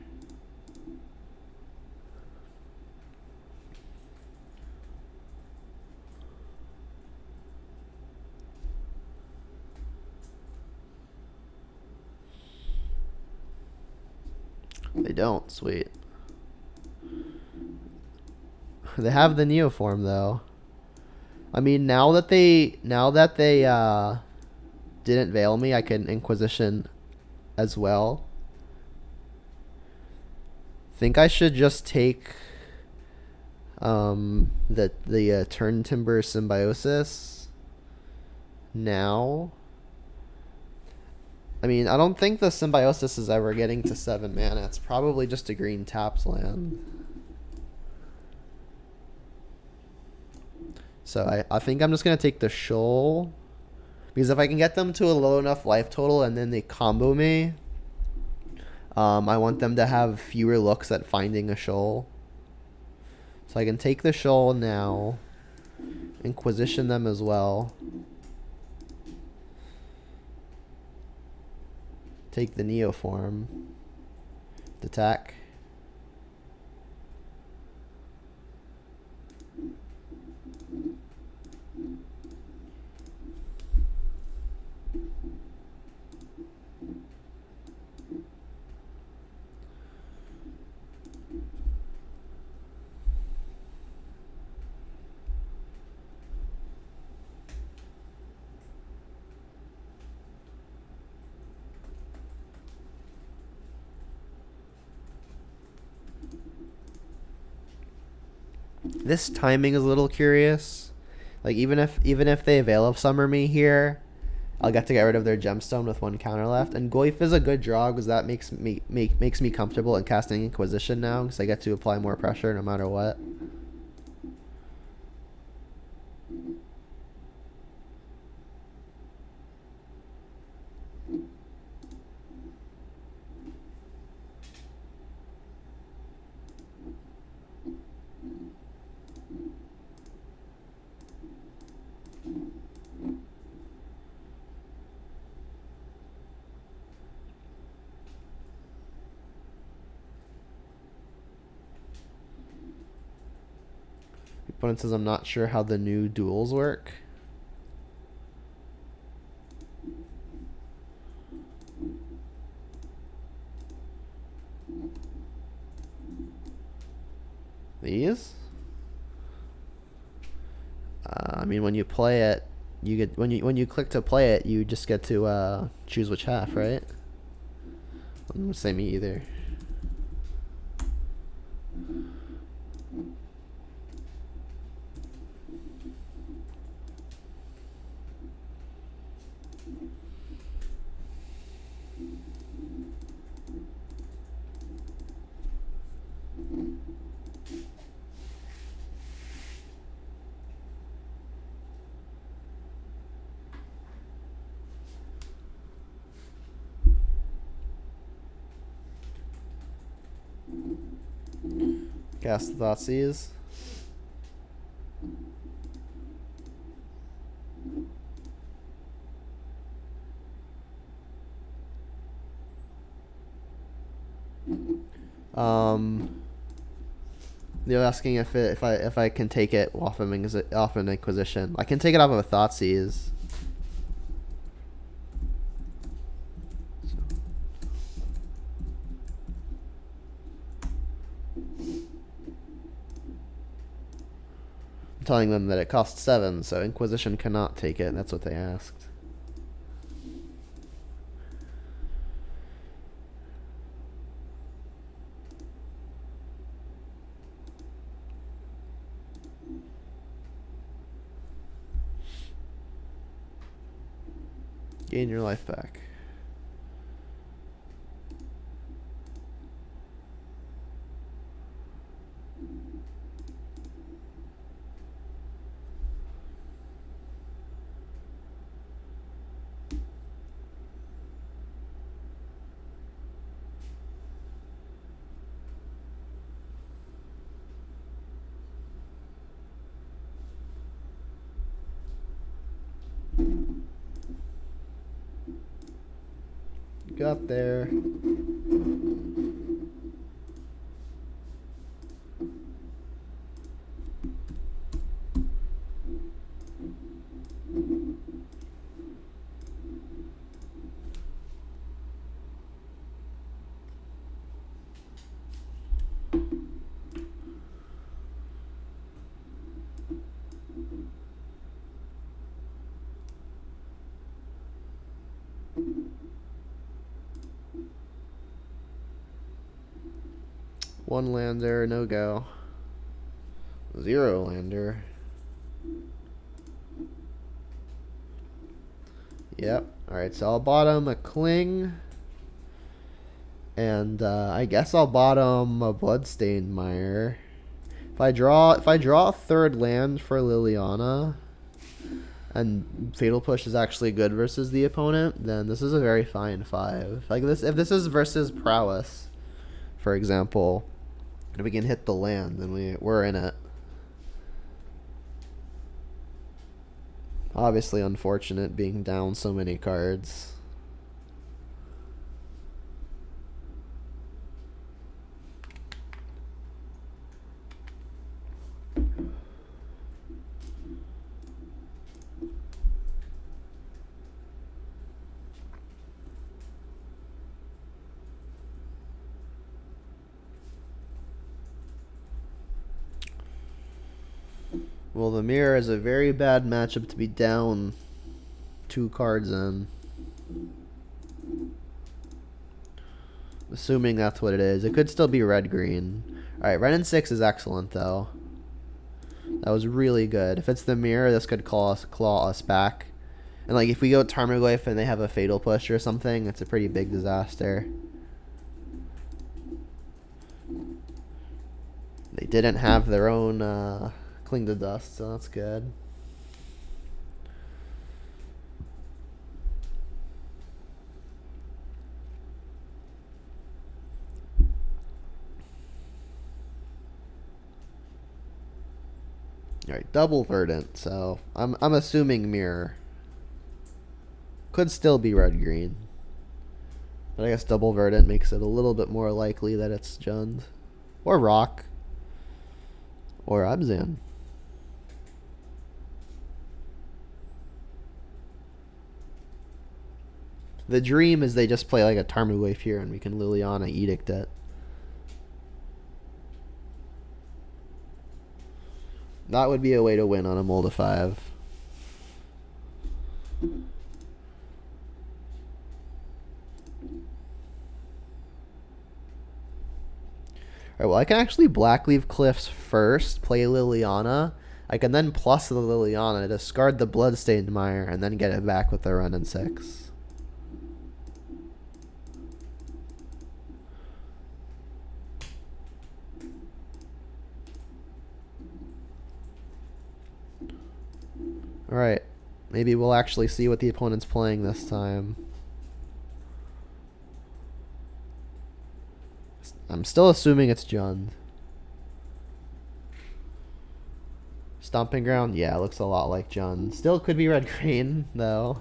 They don't. Sweet. They have the Neoform though. I mean, now that they didn't Veil me, I can Inquisition as well. Think I should just take the Turn Timber Symbiosis now. I mean, I don't think the Symbiosis is ever getting to 7 mana. It's probably just a green tapped land. So I think I'm just going to take the Shoal. Because if I can get them to a low enough life total and then they combo me, I want them to have fewer looks at finding a Shoal. So I can take the Shoal now. Inquisition them as well. Take the Neoform. Attack. This timing is a little curious. Like even if they Veil of Summer me here, I'll get to get rid of their gemstone with 1 counter left. And Goyf is a good draw because that makes me comfortable in casting Inquisition now because I get to apply more pressure no matter what. Opponent says, I'm not sure how the new duels work. These? I mean, when you play it, you get when you click to play it, you just get to choose which half, right? Doesn't say me either. Cast the Thoughtseize. They're asking if I can take it off of an Inquisition. I can take it off of a Thoughtseize. I'm telling them that it costs 7, so Inquisition cannot take it. That's what they asked. Gain your life back. Got there. One lander, no go. 0 lander. Yep. Alright, so I'll bottom a Cling. And I guess I'll bottom a Bloodstained Mire. If I draw a third land for Liliana, and Fatal Push is actually good versus the opponent, then this is a very fine 5. Like this, if this is versus Prowess, for example, if we can hit the land, then we're in it. Obviously unfortunate being down so many cards. Well, the mirror is a very bad matchup to be down 2 cards in. Assuming that's what it is. It could still be red-green. Alright, red and 6 is excellent, though. That was really good. If it's the mirror, this could claw us back. And like if we go Tarmogoyf and they have a Fatal Push or something, it's a pretty big disaster. They didn't have their own Cling to Dust, so that's good. Alright, double Verdant, so I'm assuming mirror. Could still be red-green. But I guess double Verdant makes it a little bit more likely that it's Jund. Or Rock. Or Abzan. The dream is they just play like a Tarmogoyf here and we can Liliana Edict it. That would be a way to win on a mold of 5. Alright, well I can actually Blackleaf Cliffs first, play Liliana. I can then plus the Liliana, discard the Bloodstained Mire, and then get it back with the run in 6. Alright, maybe we'll actually see what the opponent's playing this time. I'm still assuming it's Jund. Stomping Ground? Yeah, looks a lot like Jund. Still could be red-green, though.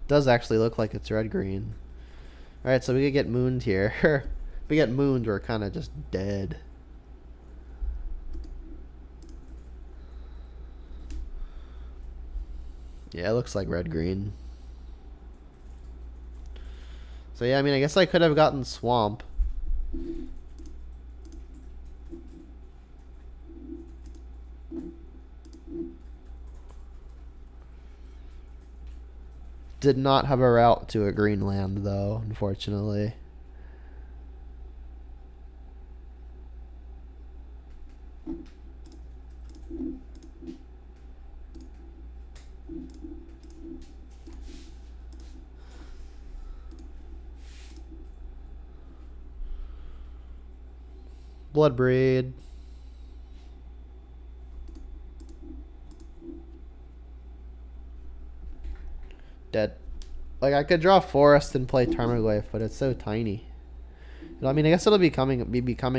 Does actually look like it's red-green. Alright, so we could get mooned here. If we get mooned, we're kind of just dead. Yeah, it looks like red-green. So yeah, I mean, I guess I could have gotten Swamp. Did not have a route to a green land, though, unfortunately. Bloodbraid. Dead. Like, I could draw Forest and play Tarmogoyf, but it's so tiny. I mean, I guess it'll be becoming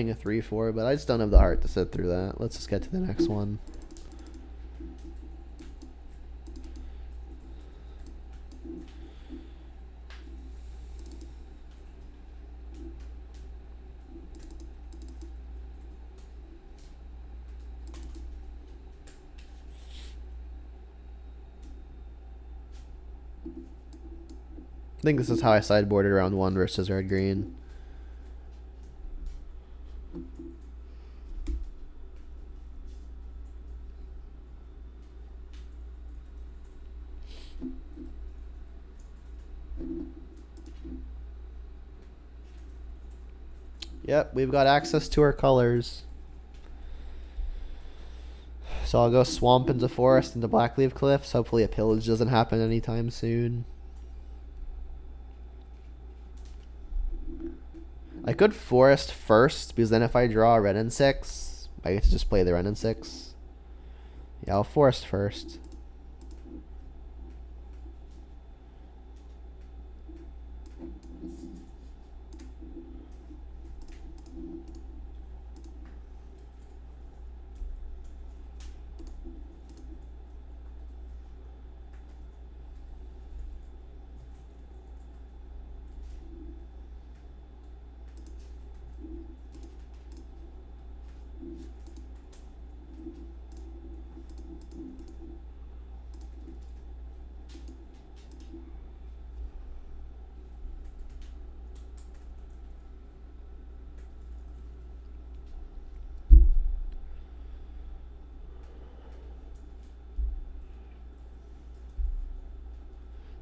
a 3-4, but I just don't have the heart to sit through that. Let's just get to the next one. I think this is how I sideboarded round 1 versus red-green. Yep, we've got access to our colors. So I'll go Swamp into Forest into Blackleaf Cliffs. Hopefully a pillage doesn't happen anytime soon. I could Forest first, because then if I draw a red and 6, I get to just play the red and 6. Yeah, I'll Forest first.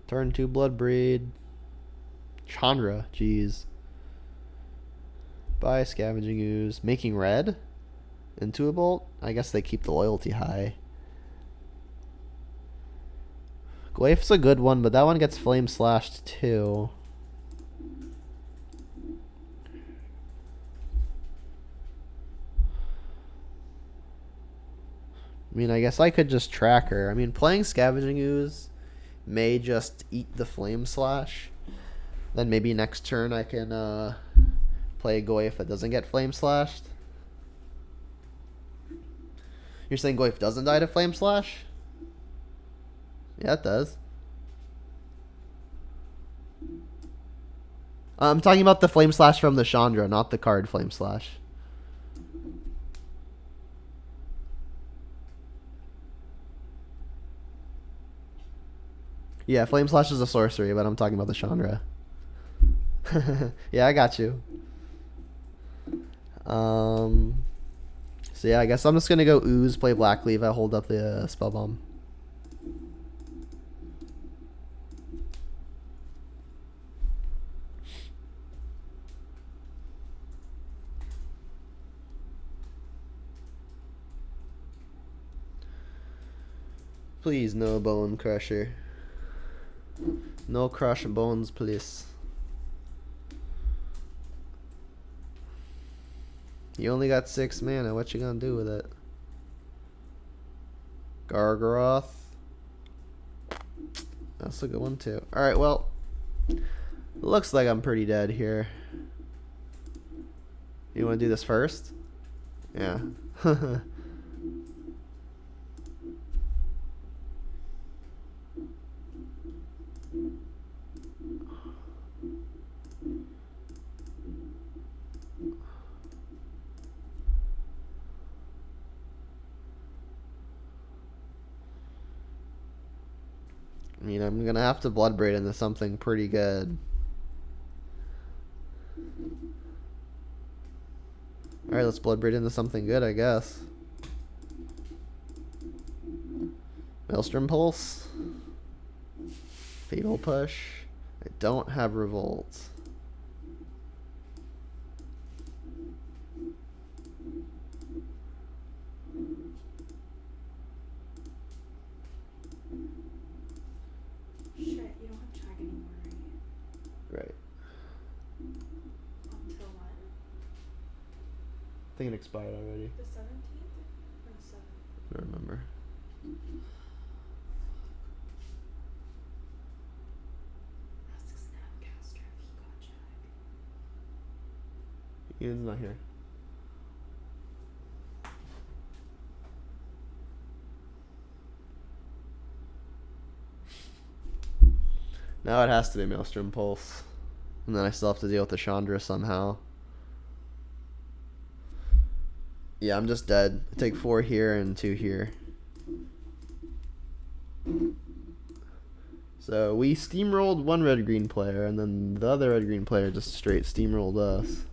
Turn 2 Bloodbraid. Chandra, jeez. Buy Scavenging Ooze. Making red? Into a bolt? I guess they keep the loyalty high. Gwaif's a good one, but that one gets flame slashed too. I mean, I guess I could just track her. I mean, playing Scavenging Ooze may just eat the flame slash. Then maybe next turn I can play Gwaif that doesn't get flame slashed. You're saying Gwaif doesn't die to flame slash? Yeah, it does. I'm talking about the Flame Slash from the Chandra, not the card Flame Slash. Yeah, Flame Slash is a sorcery, but I'm talking about the Chandra. Yeah, I got you. So yeah, I guess I'm just gonna go Ooze, play Blackleaf. I hold up the Spell Bomb. Please, no Bone Crusher. No crush bones, please. You only got 6 mana. What you gonna do with it? Gargaroth. That's a good one too. Alright, well. Looks like I'm pretty dead here. You wanna do this first? Yeah. I mean, I'm gonna have to Bloodbraid into something pretty good. Alright, let's Bloodbraid into something good, I guess. Maelstrom Pulse. Fatal Push. I don't have Revolt. Shit, you don't have track anymore, right? Right. Until when? I think it expired already. The 17th or the 7th? I don't remember. Ask Snapcaster if he got track. Ian's not here. Now it has to be Maelstrom Pulse. And then I still have to deal with the Chandra somehow. Yeah, I'm just dead. I take 4 here and 2 here. So we steamrolled one red-green player, and then the other red-green player just straight steamrolled us.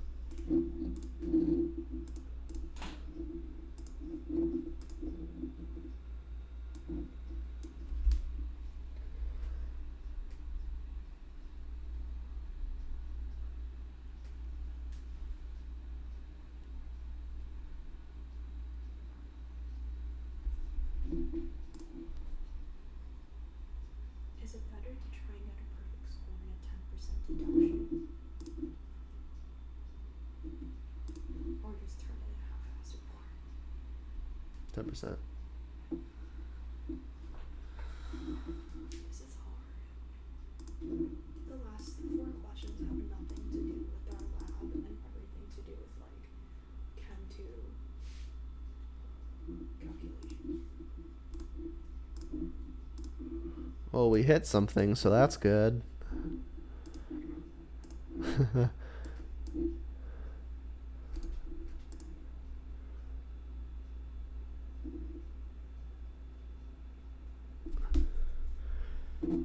Is it better to try and get a perfect score and a 10% deduction? Or just turn it in a half-ass report? 10%. This is hard. The last 4 questions have nothing to do with our lab and everything to do with like Chem 2 calculations. Well, we hit something, so that's good.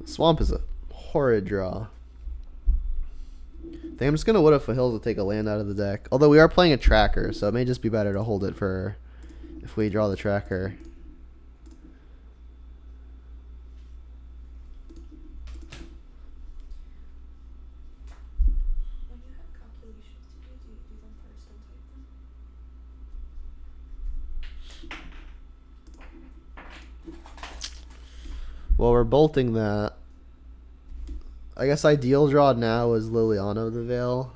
Swamp is a horrid draw. I think I'm just going to Wood of Hills to take a land out of the deck. Although we are playing a tracker, so it may just be better to hold it for if we draw the tracker. When you have calculations to do you do them first and type them? Well, we're bolting that. I guess ideal draw now is Liliana of the Veil.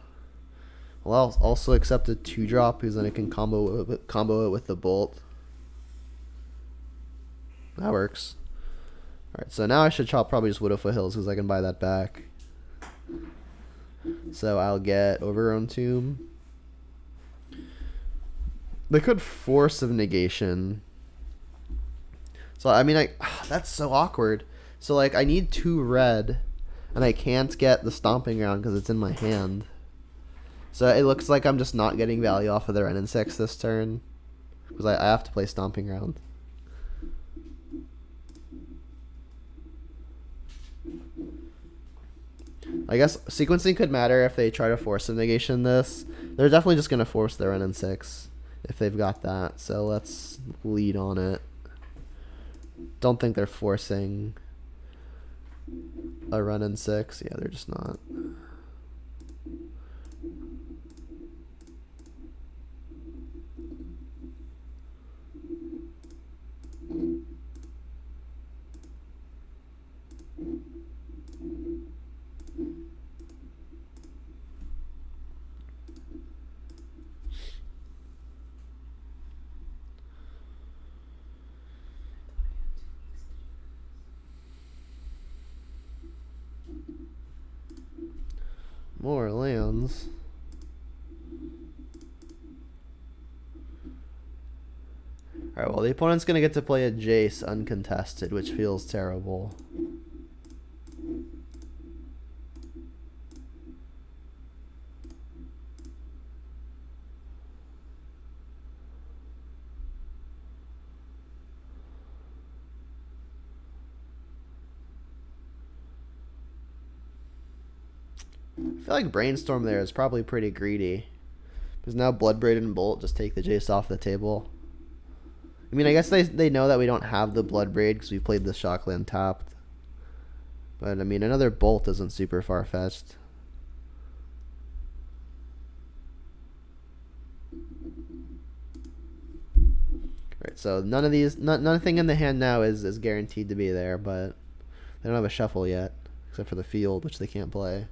Well, I'll also accept a 2-drop because then it can combo it with the bolt. That works. Alright, so now I should chop probably just Wood of Hills because I can buy that back. So I'll get Overgrown Tomb. They could Force of Negation. So I mean, that's so awkward. So like I need 2 red, And I can't get the Stomping Ground because it's in my hand. So it looks like I'm just not getting value off of their N6 this turn. Because I have to play Stomping Ground. I guess sequencing could matter if they try to force a negation this. They're definitely just going to force their N6 if they've got that. So let's lead on it. Don't think they're forcing a run N6. Yeah, they're just not. More lands. Alright, well, the opponent's going to get to play a Jace uncontested, which feels terrible. I feel like Brainstorm there is probably pretty greedy. Because now Bloodbraid and Bolt just take the Jace off the table. I mean, I guess they know that we don't have the Bloodbraid because we played the Shockland tapped. But, I mean, another Bolt isn't super far-fetched. Right, so none of these, nothing in the hand now is guaranteed to be there, but they don't have a shuffle yet. Except for the field, which they can't play.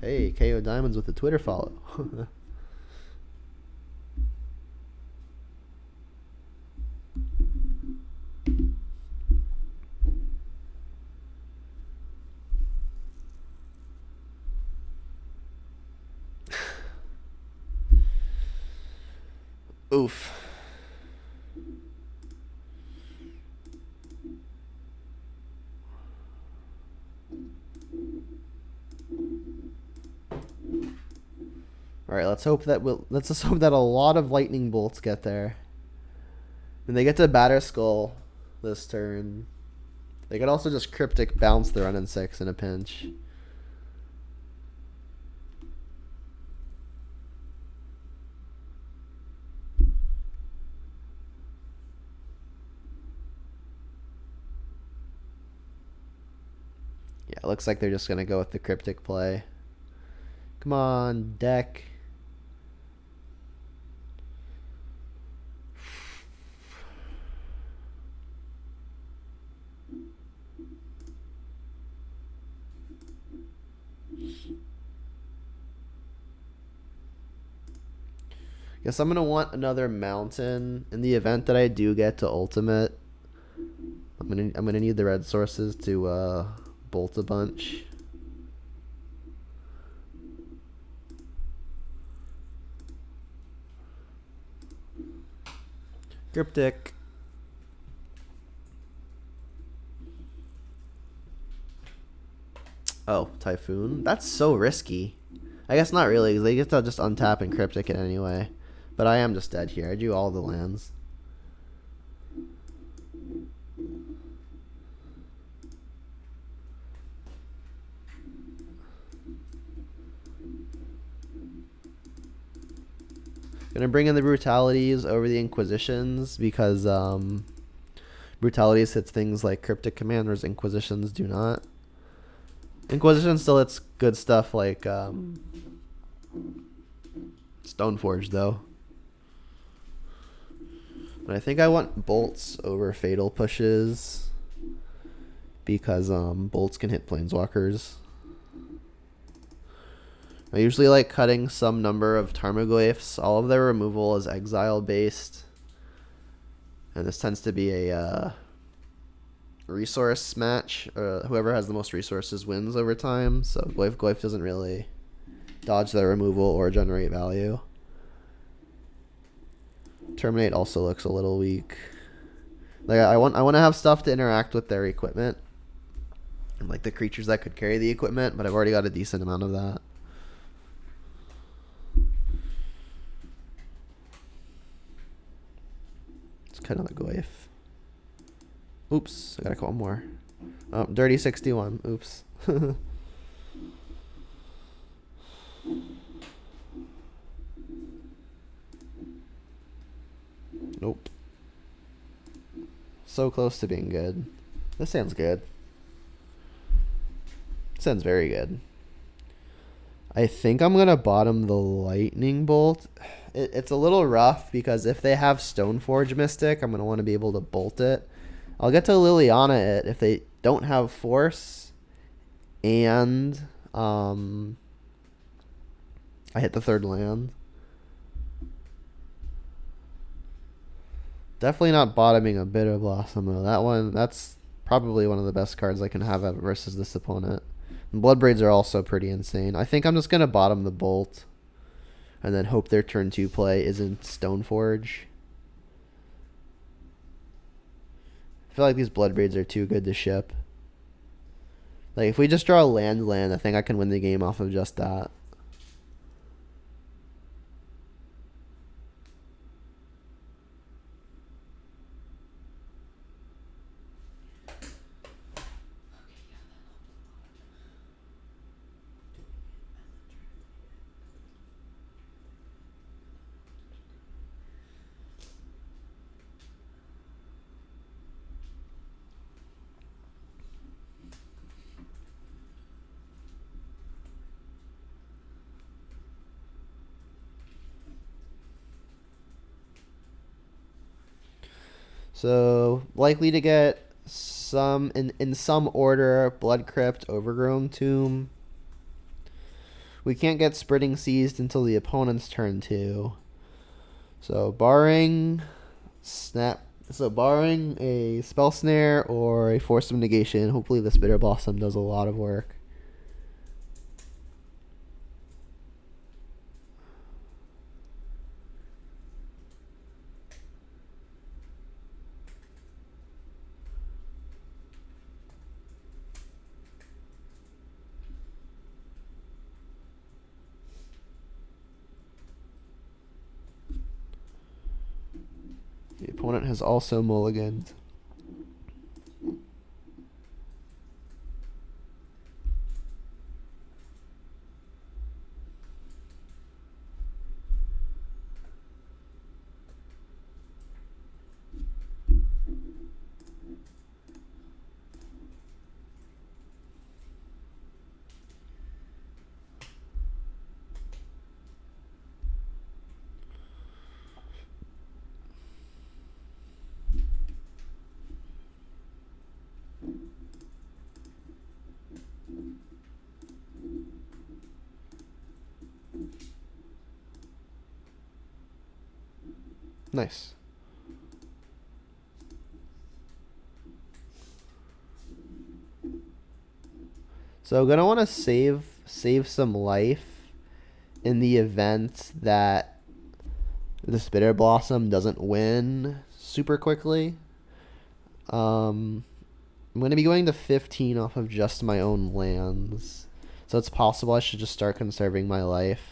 Hey, KO Diamonds with a Twitter follow. Oof. All right, let's just hope that a lot of lightning bolts get there. And they get to Batter Skull this turn. They could also just Cryptic bounce the run in 6 in a pinch. Yeah, it looks like they're just gonna go with the Cryptic play. Come on, deck. Guess I'm gonna want another mountain in the event that I do get to ultimate. I'm gonna need the red sources to bolt a bunch. Cryptic. Oh, Typhoon. That's so risky. I guess not really, because they get to just untap and Cryptic it anyway. But I am just dead here. I drew all the lands. Gonna bring in the Brutalities over the Inquisitions because Brutalities hits things like Cryptic Commanders, Inquisitions do not. Inquisition still hits good stuff like Stoneforge though. But I think I want bolts over fatal pushes because bolts can hit planeswalkers. I usually like cutting some number of Tarmogoyfs. All of their removal is exile based. And this tends to be a resource match. Whoever has the most resources wins over time. So Goyf doesn't really dodge their removal or generate value. Terminate also looks a little weak. Like I want to have stuff to interact with their equipment. And like the creatures that could carry the equipment, but I've already got a decent amount of that. It's kind of the Goyf. Oops, I got a couple more. Oh, dirty 61. Oops. Nope. So close to being good. This sounds good. Sounds very good. I think I'm going to bottom the lightning bolt. It's a little rough because if they have Stoneforge Mystic, I'm going to want to be able to bolt it. I'll get to Liliana it if they don't have Force and I hit the third land. Definitely not bottoming a Bitter Blossom though. That's probably one of the best cards I can have versus this opponent. And Bloodbraids are also pretty insane. I think I'm just going to bottom the Bolt and then hope their turn 2 play isn't Stoneforge. I feel like these Bloodbraids are too good to ship. Like if we just draw a land, I think I can win the game off of just that. So likely to get some in some order: Blood Crypt, Overgrown Tomb. We can't get Spreading Seized until the opponent's turn 2. So barring a Spell Snare or a Force of Negation, hopefully this Bitter Blossom does a lot of work. The opponent has also mulliganed. Nice. So gonna want to save some life in the event that this Bitter Blossom doesn't win super quickly. I'm gonna be going to 15 off of just my own lands, so it's possible I should just start conserving my life.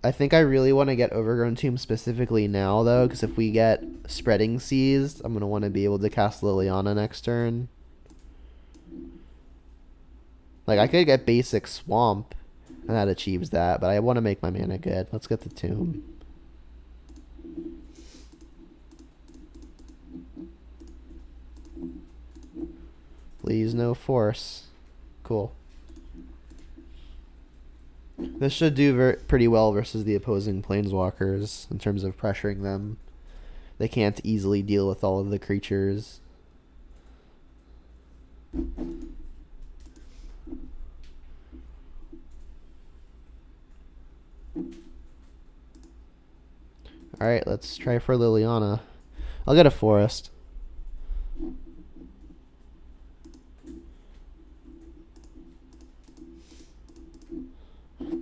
I think I really want to get Overgrown Tomb specifically now, though, because if we get Spreading Seized, I'm going to want to be able to cast Liliana next turn. Like, I could get basic Swamp, and that achieves that, but I want to make my mana good. Let's get the Tomb. Please, no Force. Cool. This should do pretty well versus the opposing Planeswalkers in terms of pressuring them. They can't easily deal with all of the creatures. Alright, let's try for Liliana. I'll get a Forest.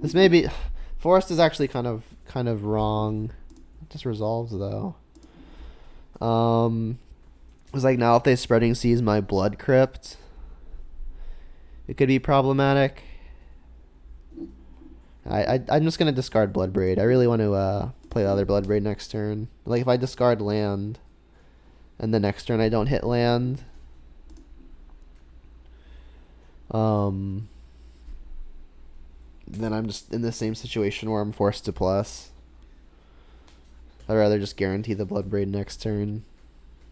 This may be... Forest is actually kind of wrong. Just resolves though. It's like now if they spreading seas my blood crypt, it could be problematic. I'm just gonna discard Bloodbraid. I really want to play the other Bloodbraid next turn. Like if I discard land, and the next turn I don't hit land, then I'm just in the same situation where I'm forced to plus. I'd rather just guarantee the Bloodbraid next turn.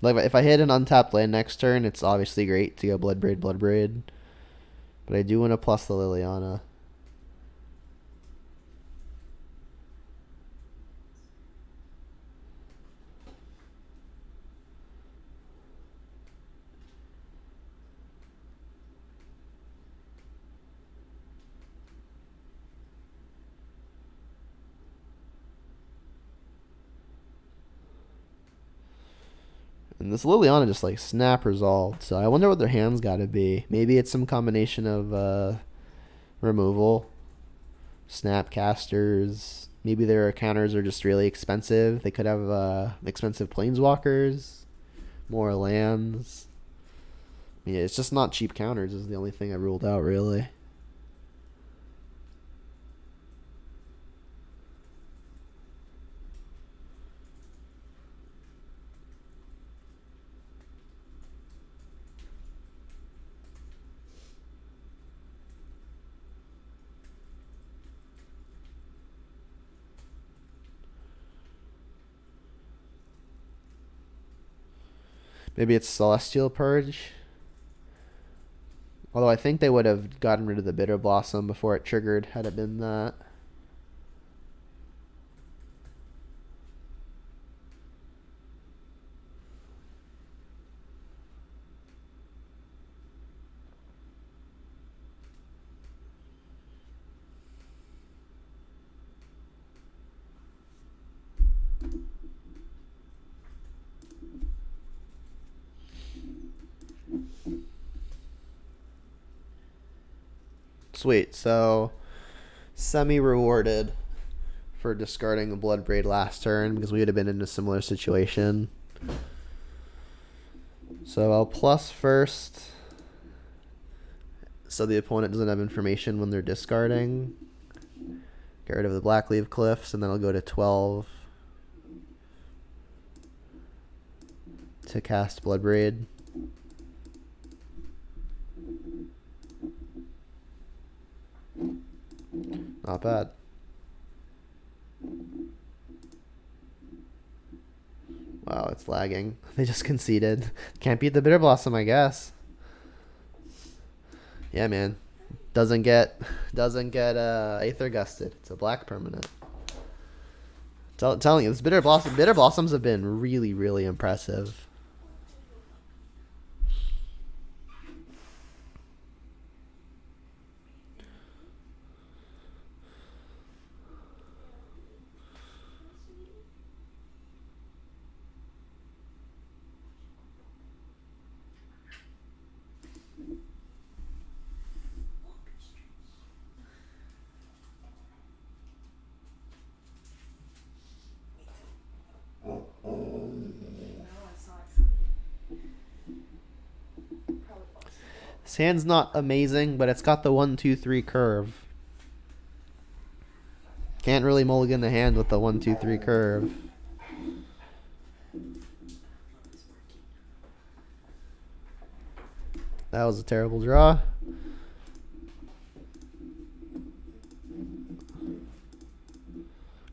Like if I hit an untapped land next turn, it's obviously great to go Bloodbraid, Bloodbraid. But I do want to plus the Liliana. And this Liliana just like snap resolved. So I wonder what their hands got to be. Maybe it's some combination of removal, snapcasters. Maybe their counters are just really expensive. They could have expensive planeswalkers, more lands. Yeah, it's just not cheap counters is the only thing I ruled out really. Maybe it's Celestial Purge. Although I think they would have gotten rid of the Bitter Blossom before it triggered had it been that. Sweet, so semi-rewarded for discarding a Bloodbraid last turn because we would have been in a similar situation. So I'll plus first so the opponent doesn't have information when they're discarding. Get rid of the Blackleaf Cliffs, and then I'll go to 12 to cast Bloodbraid. Not bad. Wow, it's lagging. They just conceded. Can't beat the Bitter Blossom, I guess. Yeah, man. Doesn't get Aether Gusted. It's a black permanent. Telling you, this Bitter Blossoms have been really, really impressive. His hand's not amazing, but it's got the 1-2-3 curve. Can't really mulligan the hand with the 1-2-3 curve. That was a terrible draw.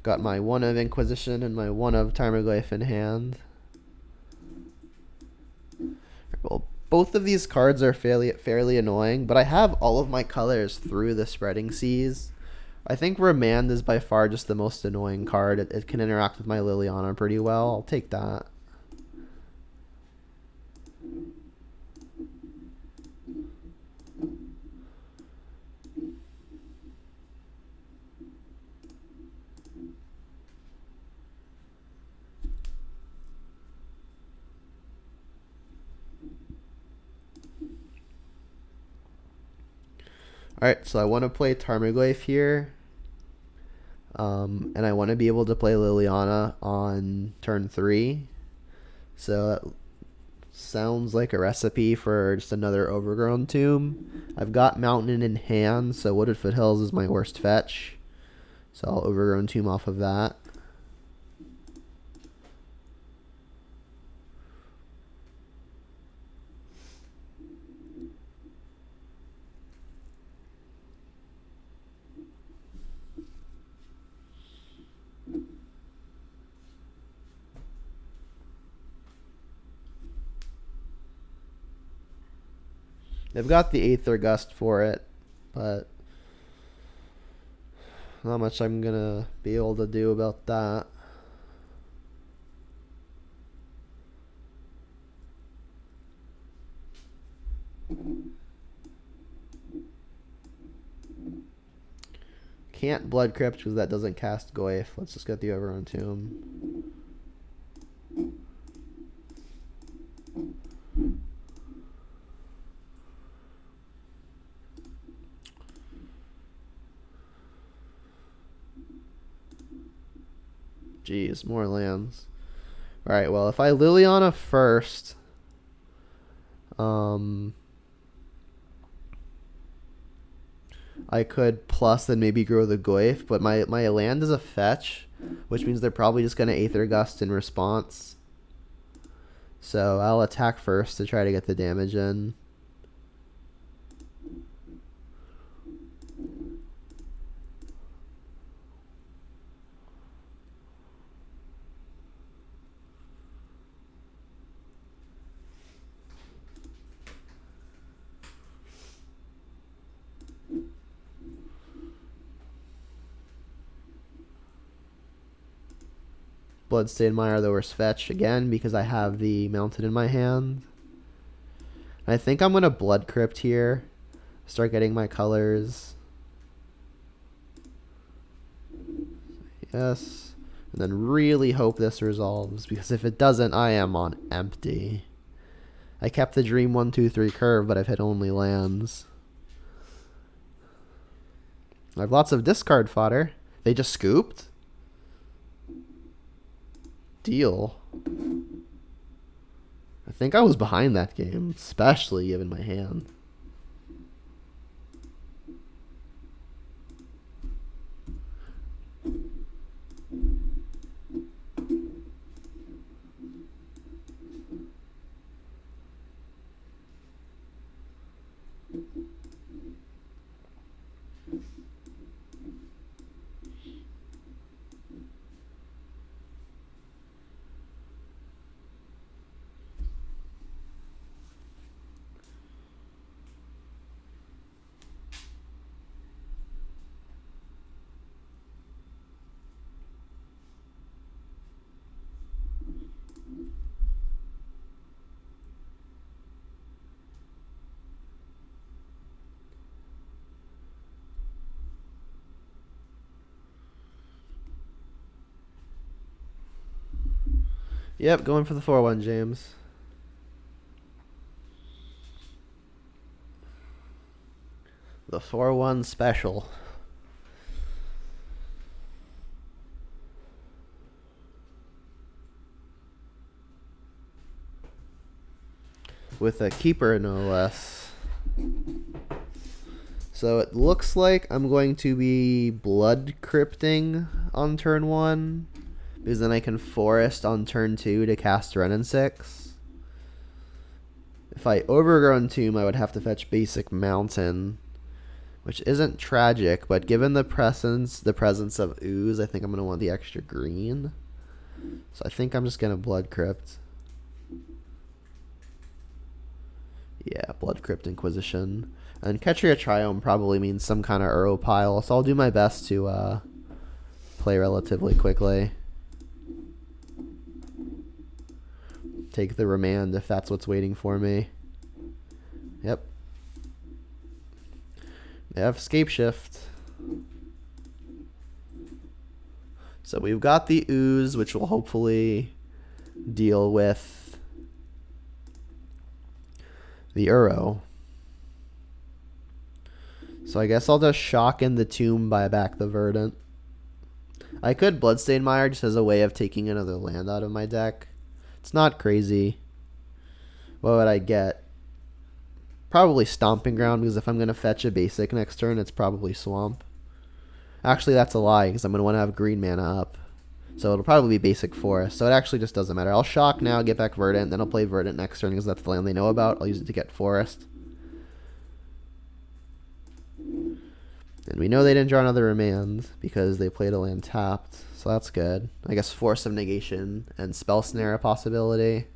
Got my 1 of Inquisition and my 1 of Tarmogoyf in hand. Well, both of these cards are fairly annoying, but I have all of my colors through the Spreading Seas. I think Remand is by far just the most annoying card. It can interact with my Liliana pretty well. I'll take that. Alright, so I want to play Tarmogoyf here. And I want to be able to play Liliana on turn 3. So that sounds like a recipe for just another Overgrown Tomb. I've got Mountain in hand, so Wooded Foothills is my worst fetch. So I'll Overgrown Tomb off of that. They've got the Aether Gust for it, but not much I'm gonna be able to do about that. Can't Blood Crypt because that doesn't cast Goyf. Let's just get the Overgrown Tomb. Jeez, more lands. Alright, well, if I Liliana first, I could plus then maybe grow the Goyf, but my land is a fetch, which means they're probably just going to Aether Gust in response. So I'll attack first to try to get the damage in. Bloodstained Mire the worst fetch again because I have the Mountain in my hand. I think I'm going to Blood Crypt here. Start getting my colors. Yes. And then really hope this resolves, because if it doesn't, I am on empty. I kept the Dream 1-2-3 curve, but I've hit only lands. I have lots of discard fodder. They just scooped? Deal. I think I was behind that game, especially given my hand. Yep, going for the 4-1, James. The 4-1 special. With a keeper, no less. So it looks like I'm going to be Blood Crypting on turn 1. Because then I can Forest on turn 2 to cast Wrenn and 6. If I Overgrown Tomb, I would have to fetch basic Mountain, which isn't tragic, but given the presence of Ooze, I think I'm going to want the extra green. So I think I'm just going to Blood Crypt. Yeah, Blood Crypt Inquisition. And Ketria Triome probably means some kind of Uro pile, so I'll do my best to play relatively quickly. Take the Remand if that's what's waiting for me. Yep. They have Scapeshift. So we've got the Ooze, which will hopefully deal with the Uro. So I guess I'll just shock in the Tomb, buy back the Verdant. I could Bloodstain Mire just as a way of taking another land out of my deck. It's not crazy. What would I get? Probably Stomping Ground, because if I'm going to fetch a basic next turn, it's probably Swamp. Actually, that's a lie, because I'm going to want to have green mana up. So it'll probably be basic Forest. So it actually just doesn't matter. I'll Shock now, get back Verdant, then I'll play Verdant next turn, because that's the land they know about. I'll use it to get Forest. And we know they didn't draw another Remand, because they played a land tapped. So that's good. I guess Force of Negation and Spell Snare a possibility.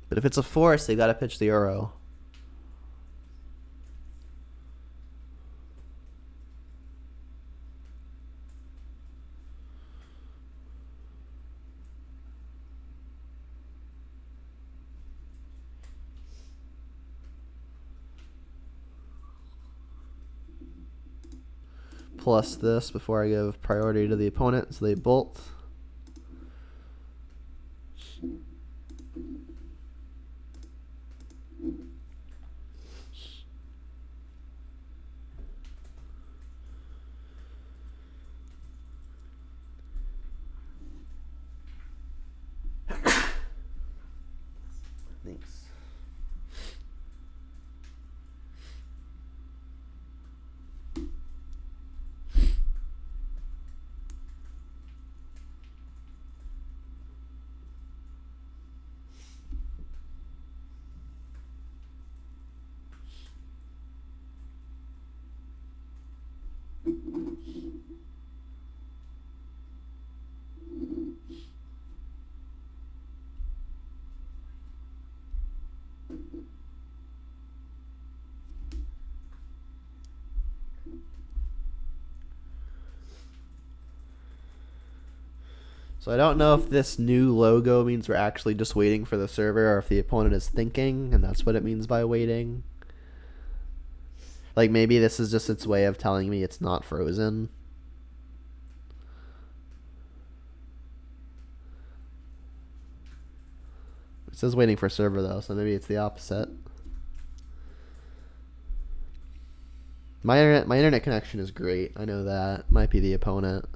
But if it's a forest, they gotta pitch the Uro. Plus this before I give priority to the opponent, so they bolt. Thanks. So I don't know if this new logo means we're actually just waiting for the server or if the opponent is thinking and that's what it means by waiting. Like maybe this is just its way of telling me it's not frozen. It says waiting for server though, so maybe it's the opposite. My internet connection is great. I know that. Might be the opponent.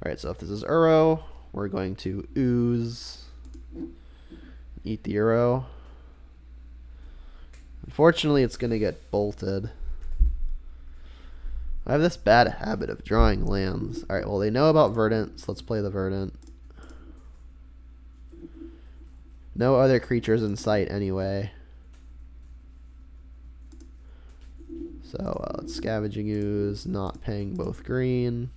Alright, so if this is Uro, we're going to ooze. Eat the Uro. Unfortunately, it's going to get bolted. I have this bad habit of drawing lands. Alright, well, they know about Verdant, so let's play the Verdant. No other creatures in sight anyway. So, let's Scavenging Ooze, not paying both green.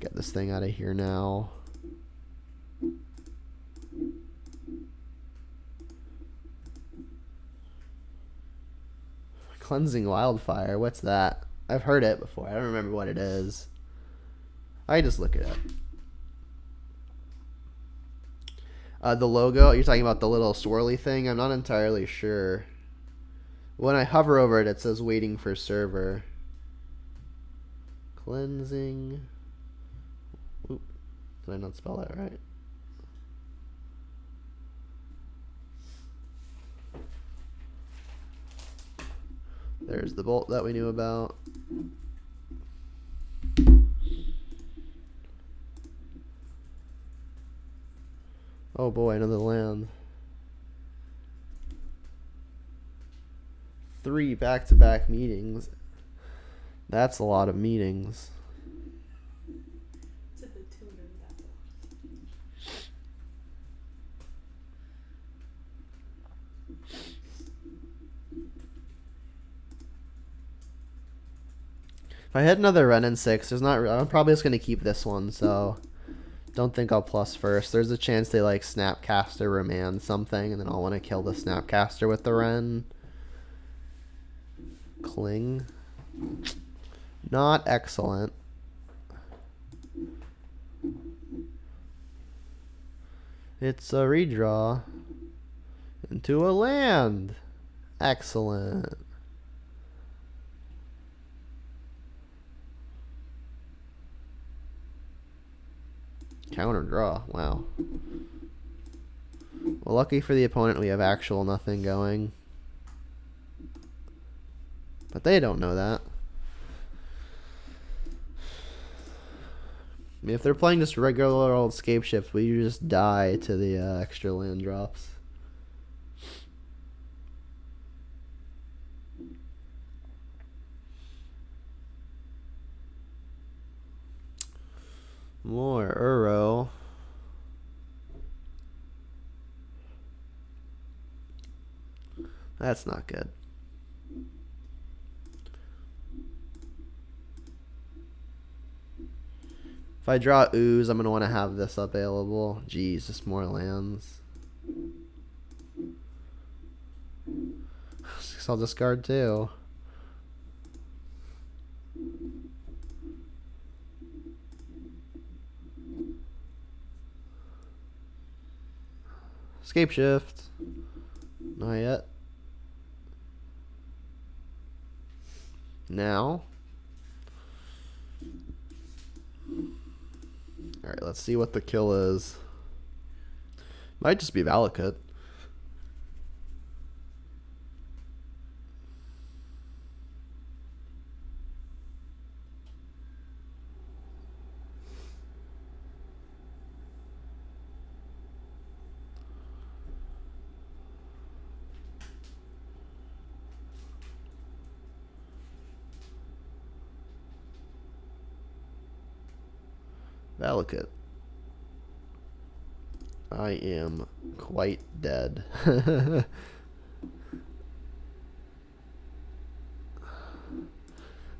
Get this thing out of here now. Cleansing Wildfire, what's that? I've heard it before. I don't remember what it is. I just look it up. The logo, you're talking about the little swirly thing? I'm not entirely sure. When I hover over it, it says waiting for server. Cleansing. Oop. Did I not spell that right? There's the bolt that we knew about. Oh boy, another land. 3 back-to-back meetings. That's a lot of meetings. To the tune of that. If I hit another Ren and 6, there's not. I'm probably just gonna keep this one, so don't think I'll plus first. There's a chance they like Snapcaster Remand something, and then I'll want to kill the Snapcaster with the Ren. Cling. Not excellent. It's a redraw into a land. Excellent. Counter draw. Wow. Well, lucky for the opponent, we have actual nothing going. But they don't know that. I mean, if they're playing just regular old Scapeshift, we just die to the extra land drops. More Uro. That's not good. If I draw ooze, I'm going to want to have this available. Jeez, just more lands. I'll discard too. Scapeshift. Not yet. Now. Alright, let's see what the kill is. Might just be Valakut. Valakut. I am quite dead.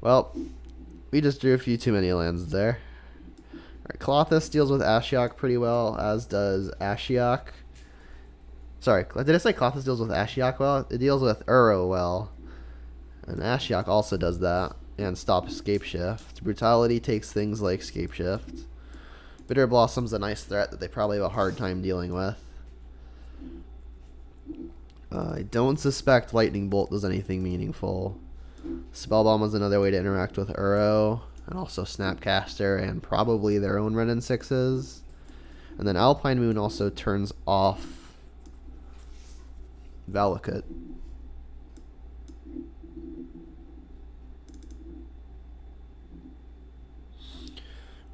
Well, we just drew a few too many lands there. Alright, Klothys deals with Ashiok pretty well, as does Ashiok. Sorry, did I say Klothys deals with Ashiok well? It deals with Uro well. And Ashiok also does that. And stops Scapeshift. Brutality takes things like Scapeshift. Bitter Blossom's a nice threat that they probably have a hard time dealing with. I don't suspect Lightning Bolt does anything meaningful. Spellbomb is another way to interact with Uro. And also Snapcaster and probably their own Ren and 6s. And then Alpine Moon also turns off Valakut.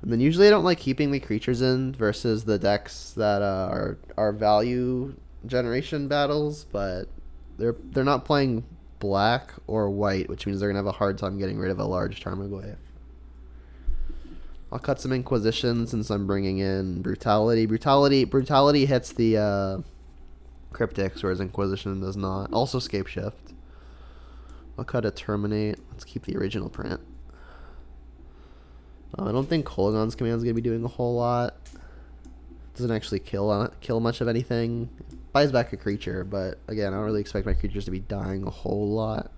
And then usually I don't like keeping the creatures in versus the decks that are value generation battles, but they're not playing black or white, which means they're gonna have a hard time getting rid of a large Tarmogoyf. I'll cut some Inquisition since I'm bringing in Brutality. Brutality hits the Cryptics, whereas Inquisition does not. Also Scapeshift. I'll cut a Terminate. Let's keep the original print. I don't think Kolaghan's command is going to be doing a whole lot. Doesn't actually kill much of anything. Buys back a creature, but again, I don't really expect my creatures to be dying a whole lot.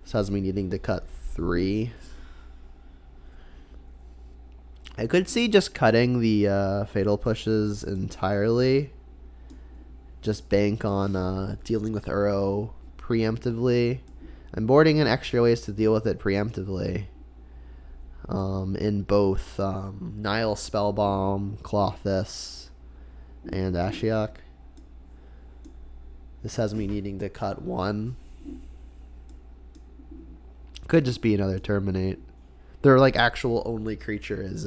This has me needing to cut 3. I could see just cutting the Fatal Pushes entirely. Just bank on dealing with Uro preemptively. I'm boarding in extra ways to deal with it preemptively. In both Nile Spellbomb, Klothys, and Ashiok. This has me needing to cut 1. Could just be another Terminate. Their like actual only creature is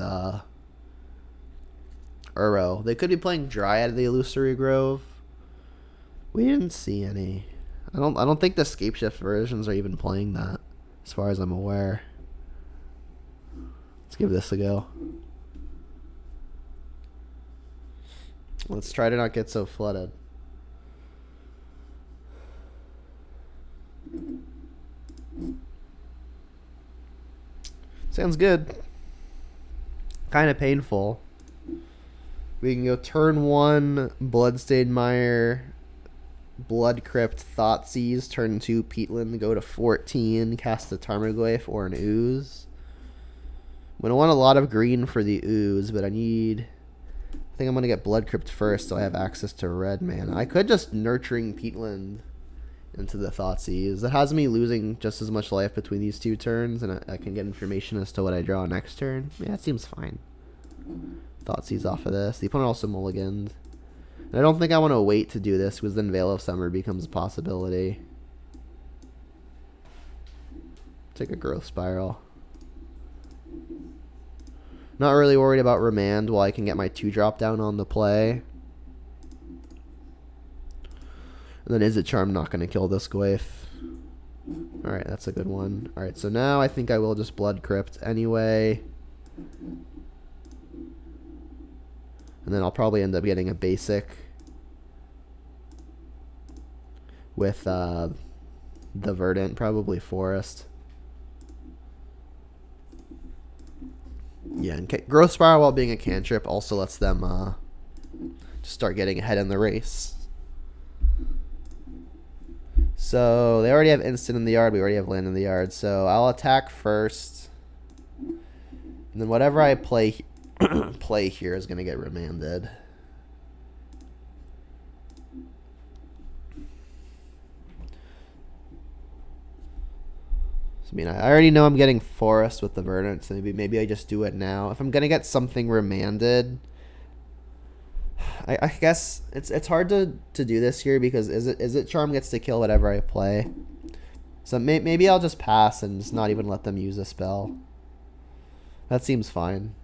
Uro. They could be playing Dryad of the Illusory Grove. We didn't see any. I don't think the Scapeshift versions are even playing that, as far as I'm aware. Let's give this a go. Let's try to not get so flooded. Sounds good. Kind of painful. We can go turn 1, Bloodstained Mire, Blood Crypt, Thoughtseize, turn 2, Peatland, go to 14, cast a Tarmogoyf or an Ooze. I'm going to want a lot of green for the Ooze, but I think I'm going to get Blood Crypt first so I have access to red mana. I could just Nurturing Peatland into the Thoughtseize. That has me losing just as much life between these 2 turns, and I can get information as to what I draw next turn. Yeah, that seems fine. Thoughtseize off of this. The opponent also mulliganed. And I don't think I want to wait to do this because then Veil of Summer becomes a possibility. Take a Growth Spiral. Not really worried about Remand while I can get my 2-drop down on the play. And then Izzet Charm not going to kill this Goyf. Alright, that's a good one. Alright, so now I think I will just Blood Crypt anyway. And then I'll probably end up getting a basic with the Verdant, probably Forest. Yeah, and Growth Spiral while being a cantrip also lets them just start getting ahead in the race. So they already have instant in the yard. We already have land in the yard. So I'll attack first. And then whatever I play here is going to get remanded. I mean, I already know I'm getting Forest with the Verdant, so maybe I just do it now. If I'm gonna get something remanded, I guess it's hard to do this here because Izzet Charm gets to kill whatever I play. So maybe I'll just pass and just not even let them use a spell. That seems fine.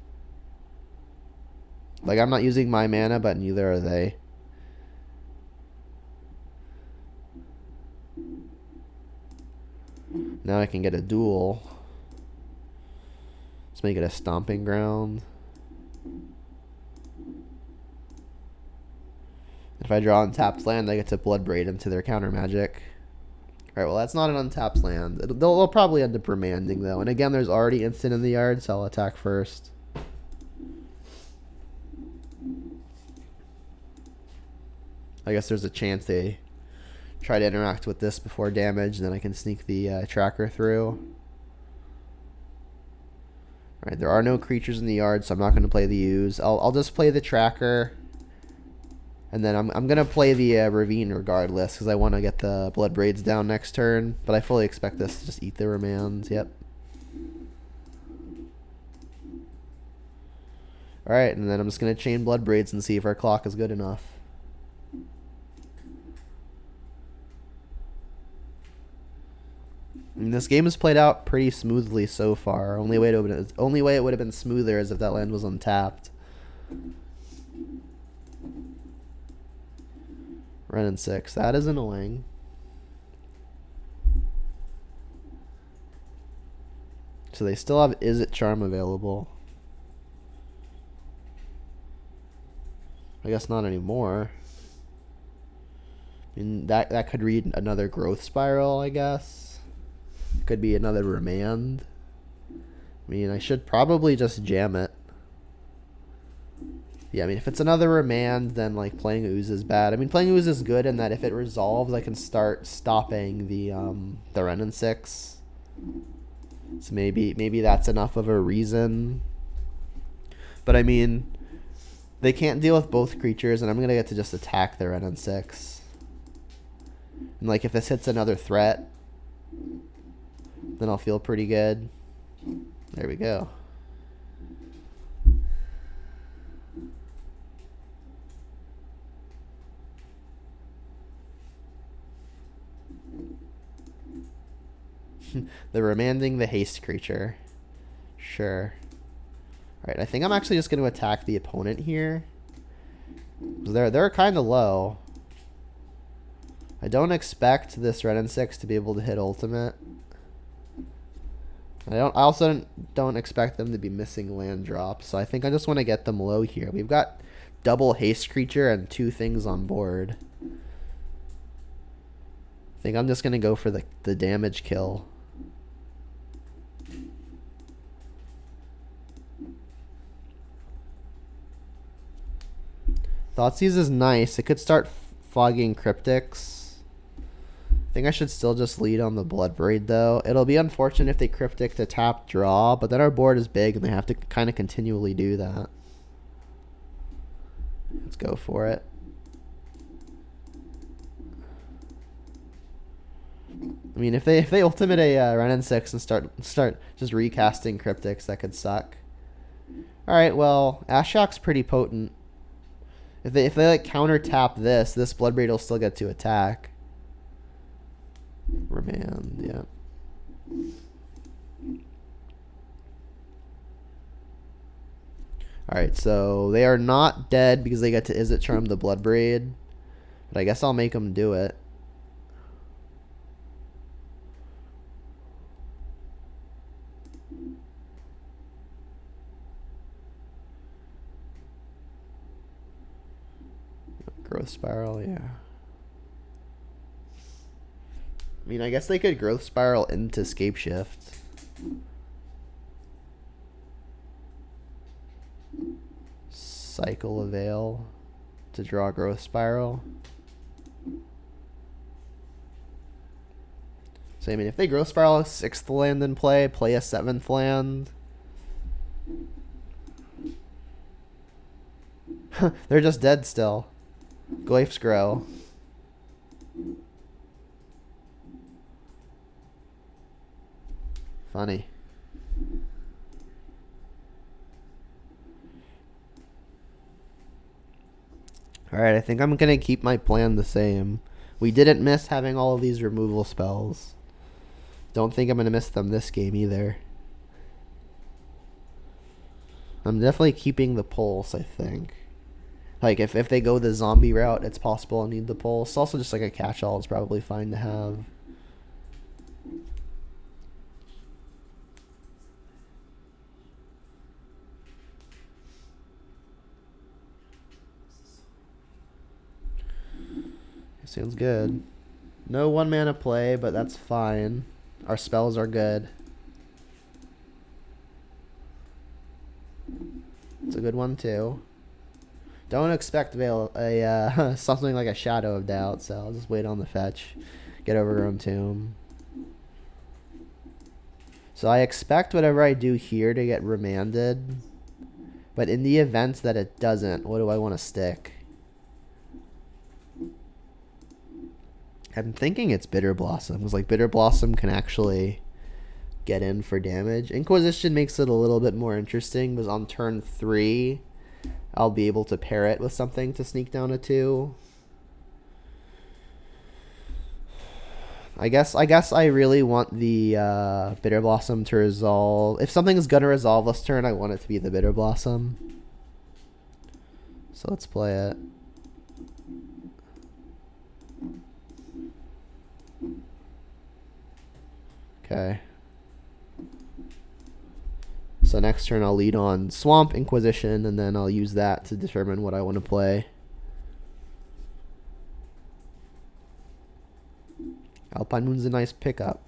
Like, I'm not using my mana, but neither are they. Now I can get a duel. Let's make it a Stomping Ground. If I draw untapped land, I get to Bloodbraid into their counter magic. Alright, well, that's not an untapped land. They'll probably end up remanding, though. And again, there's already instant in the yard, so I'll attack first. I guess there's a chance they try to interact with this before damage, and then I can sneak the tracker through. Alright, there are no creatures in the yard, so I'm not going to play the Ooze. I'll just play the tracker. And then I'm going to play the Ravine regardless, because I want to get the Bloodbraids down next turn. But I fully expect this to just eat the remands. Yep. Alright, and then I'm just going to chain Bloodbraids and see if our clock is good enough. I mean, this game has played out pretty smoothly so far. Only way it would have been smoother is if that land was untapped. Running 6. That is annoying. So they still have Izzet Charm available. I guess not anymore. I mean, that could read another Growth Spiral, I guess. Could be another Remand. I mean, I should probably just jam it. Yeah, I mean, if it's another Remand, then, like, playing Ooze is bad. I mean, playing Ooze is good in that if it resolves, I can start stopping the Renin 6. So maybe that's enough of a reason. But, I mean, they can't deal with both creatures, and I'm going to get to just attack the Renin 6. And, like, if this hits another threat, then I'll feel pretty good. There we go. They're remanding the haste creature. Sure. Alright, I think I'm actually just going to attack the opponent here. They're kind of low. I don't expect this Renin 6 to be able to hit ultimate. I also don't expect them to be missing land drops, so I think I just want to get them low here. We've got double haste creature and 2 things on board. I think I'm just going to go for the damage kill. Thoughtseize is nice. It could start fogging Cryptics. I think I should still just lead on the Bloodbraid, though. It'll be unfortunate if they Cryptic to tap draw, but then our board is big and they have to kind of continually do that. Let's go for it. I mean, if they ultimate a Renin 6 and start just recasting Cryptics, that could suck. Alright, well, Ashok's pretty potent. If they like counter tap this Bloodbraid will still get to attack. Remand, yeah. Alright, so they are not dead because they get to Izzet Charm the Bloodbraid. But I guess I'll make them do it. Growth Spiral, yeah. I mean, I guess they could Growth Spiral into Scapeshift. Cycle a Veil to draw Growth Spiral. So, I mean, if they Growth Spiral a 6th land in play a 7th land. They're just dead still. Glyphs grow. Funny. Alright, I think I'm going to keep my plan the same. We didn't miss having all of these removal spells. Don't think I'm going to miss them this game either. I'm definitely keeping the pulse, I think. Like, if they go the zombie route, it's possible I'll need the pulse. Also, just like a catch-all is probably fine to have. Sounds good. No 1 mana play, but that's fine. Our spells are good. It's a good one too. Don't expect something like a Shadow of Doubt, so I'll just wait on the fetch. Get Overgrown Tomb. So I expect whatever I do here to get remanded. But in the event that it doesn't, what do I want to stick? I'm thinking it's Bitter Blossom, because like Bitter Blossom can actually get in for damage. Inquisition makes it a little bit more interesting, because on turn 3, I'll be able to pair it with something to sneak down a 2. I guess I really want the Bitter Blossom to resolve. If something is gonna resolve this turn, I want it to be the Bitter Blossom. So let's play it. Okay. So next turn I'll lead on Swamp, Inquisition, and then I'll use that to determine what I want to play. Alpine Moon's a nice pickup.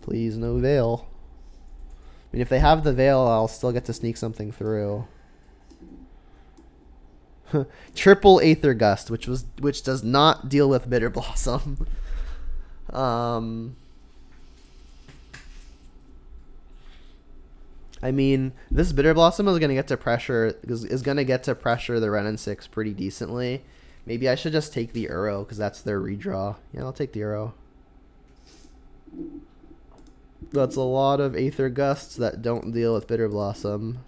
Please, no Veil. I mean, if they have the Veil, I'll still get to sneak something through. Triple Aether Gust, which does not deal with Bitter Blossom. I mean, this Bitter Blossom is gonna get to pressure the Ren and 6 pretty decently. Maybe I should just take the Uro because that's their redraw. Yeah, I'll take the Uro. That's a lot of Aether Gusts that don't deal with Bitter Blossom.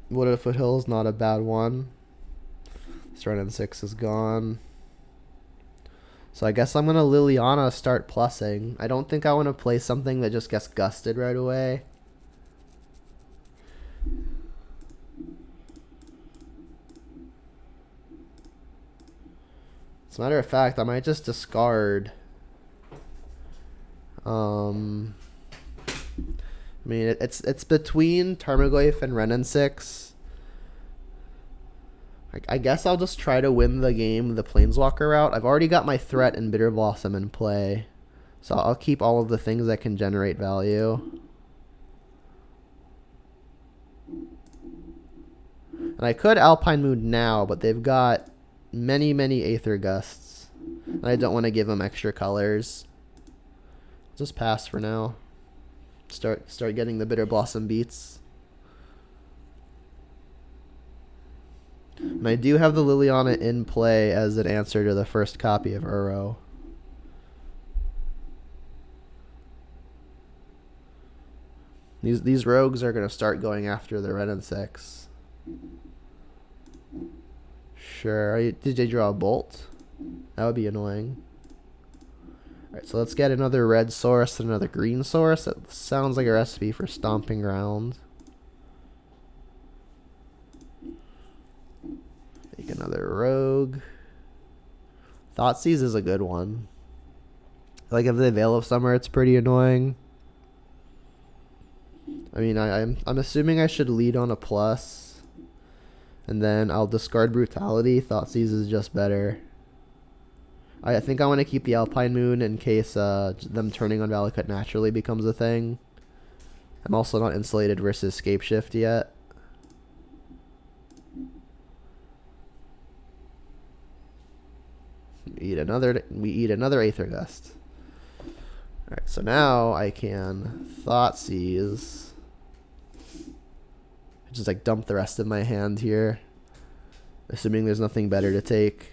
Wooded Foothills, not a bad one. Ren 6 is gone. So I guess I'm going to Liliana start plussing. I don't think I want to play something that just gets gusted right away. As a matter of fact, I might just discard. I mean, it's between Tarmogoyf and Ren and 6. I guess I'll just try to win the game the Planeswalker route. I've already got my threat and Bitter Blossom in play. So I'll keep all of the things that can generate value. And I could Alpine Moon now, but they've got many Aether Gusts. And I don't want to give him extra colors. Just pass for now. Start getting the Bitter Blossom beats. And I do have the Liliana in play as an answer to the first copy of Uro. These rogues are going to start going after the red and 6. Sure. Did they draw a bolt? That would be annoying. Alright, so let's get another red source and another green source. That sounds like a recipe for Stomping Ground. Make another rogue. Thoughtseize is a good one. Like if the Veil of Summer, it's pretty annoying. I mean, I'm assuming I should lead on a plus. And then I'll discard Brutality. Thoughtseize is just better. I think I want to keep the Alpine Moon in case them turning on Valakut naturally becomes a thing. I'm also not insulated versus Scapeshift yet. We eat another Aether Gust. Alright, so now I can Thoughtseize. Just like dump the rest of my hand here. Assuming there's nothing better to take.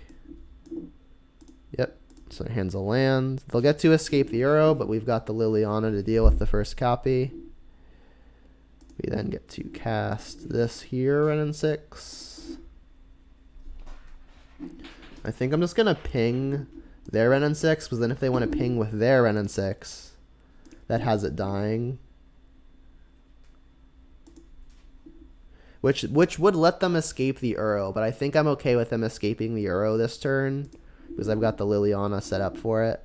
Yep. So our hand's a land. They'll get to escape the Uro, but we've got the Liliana to deal with the first copy. We then get to cast this here, Ren and 6. I think I'm just going to ping their Ren and 6, because then if they want to ping with their Ren and 6, that has it dying. Which would let them escape the Uro, but I think I'm okay with them escaping the Uro this turn, because I've got the Liliana set up for it.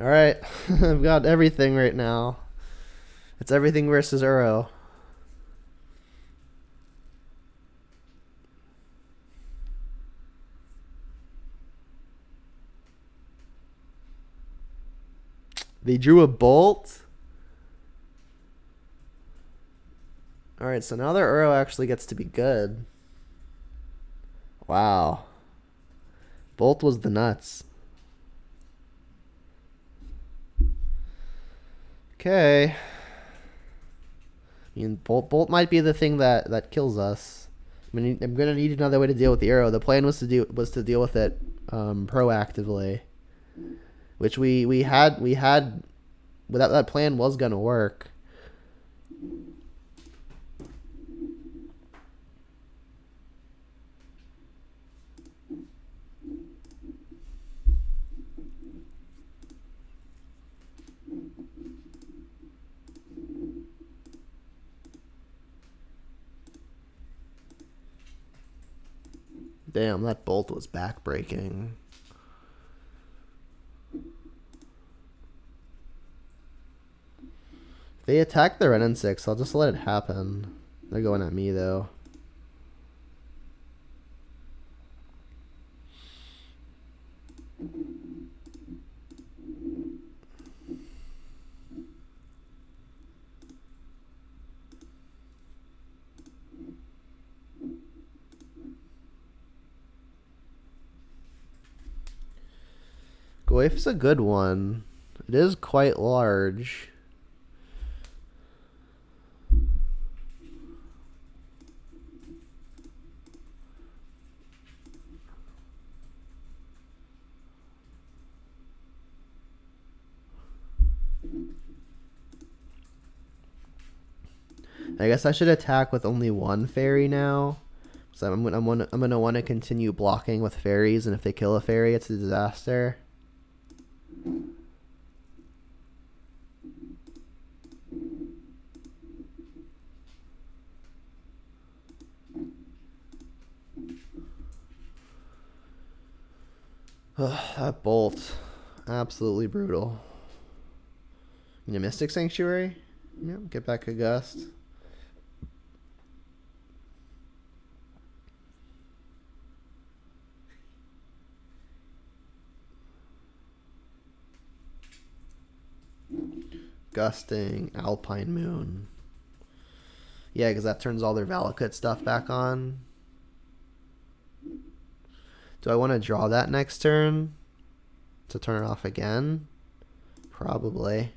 Alright, I've got everything right now. It's everything versus Uro. They drew a bolt? Alright, so now their Uro actually gets to be good. Wow. Bolt was the nuts. Okay. I mean, Bolt might be the thing that kills us. I mean, I'm gonna need another way to deal with the Uro. The plan was to deal with it proactively, which we had. That plan was gonna work. Damn, that bolt was backbreaking. If they attack the Ren and 6, I'll just let it happen. They're going at me, though. Goif's a good one. It is quite large. I guess I should attack with only one fairy now. So I'm gonna want to continue blocking with fairies, and if they kill a fairy, it's a disaster. That bolt. Absolutely brutal. You know, Mystic Sanctuary? Yep, get back a gust. Gusting, Alpine Moon. Yeah, because that turns all their Valakut stuff back on. Do I want to draw that next turn to turn it off again? Probably.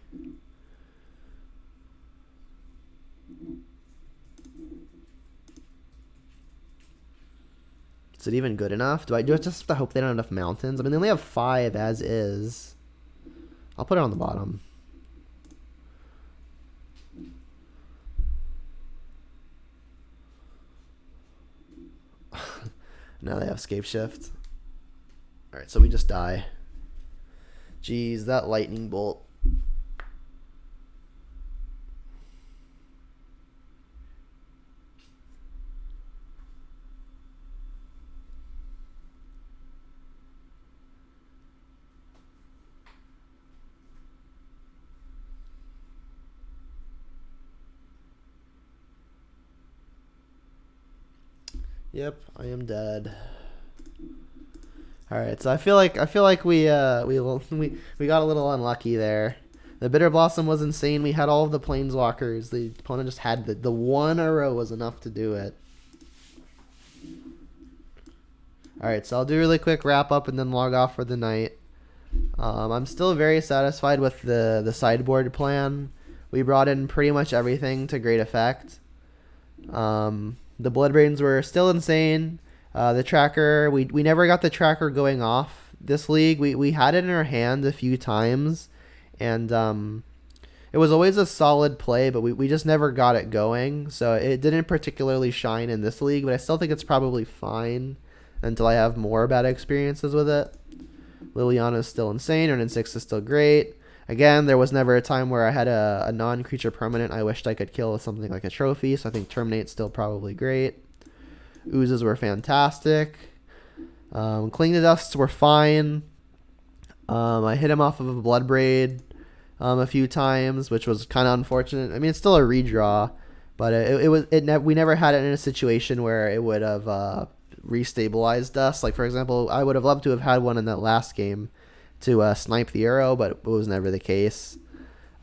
Is it even good enough? Do I just have to hope they don't have enough mountains? I mean, they only have 5 as is. I'll put it on the bottom. Now they have Scapeshift. Alright, so we just die. Jeez, that lightning bolt. Yep, I am dead. All right, so I feel like we got a little unlucky there. The Bitter Blossom was insane. We had all of the Planeswalkers. The opponent just had the one arrow was enough to do it. All right, so I'll do a really quick wrap up and then log off for the night. I'm still very satisfied with the sideboard plan. We brought in pretty much everything to great effect. The Bloodbrains were still insane. The tracker, we never got the tracker going off this league. We had it in our hand a few times, and it was always a solid play, but we just never got it going. So it didn't particularly shine in this league, but I still think it's probably fine until I have more bad experiences with it. Liliana is still insane. Urnin 6 is still great. Again, there was never a time where I had a non-creature permanent I wished I could kill with something like a trophy, so I think Terminate's still probably great. Oozes were fantastic. Cling to Dusts were fine. I hit him off of a Bloodbraid a few times, which was kind of unfortunate. I mean, it's still a redraw, but we never had it in a situation where it would have restabilized us. Like, for example, I would have loved to have had one in that last game to snipe the arrow, but it was never the case.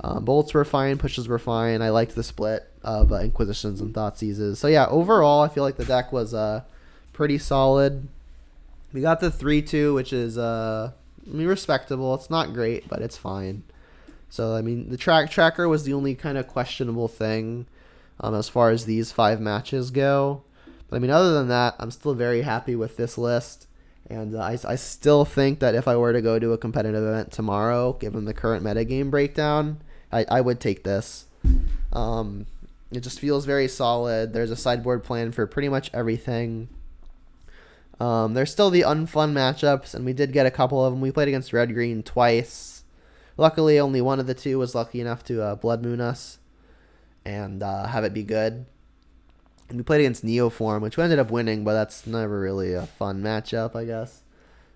Bolts were fine, pushes were fine. I liked the split of Inquisitions and Thoughtseizes. So yeah, overall, I feel like the deck was pretty solid. We got the 3-2, which is respectable. It's not great, but it's fine. So I mean, the tracker was the only kind of questionable thing as far as these 5 matches go. But I mean, other than that, I'm still very happy with this list. And I still think that if I were to go to a competitive event tomorrow, given the current metagame breakdown, I would take this. It just feels very solid. There's a sideboard plan for pretty much everything. There's still the unfun matchups, and we did get a couple of them. We played against Red-Green twice. Luckily, only one of the two was lucky enough to Blood Moon us and have it be good. And we played against Neoform, which we ended up winning, but that's never really a fun matchup, I guess.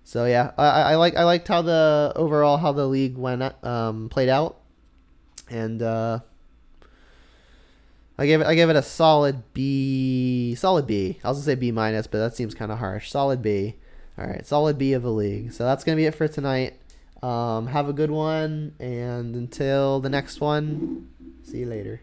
So yeah, I liked how the league played out, and I gave it a solid B. Solid B. I was gonna say B minus, but that seems kind of harsh. Solid B. All right, solid B of a league. So that's gonna be it for tonight. Have a good one, and until the next one, see you later.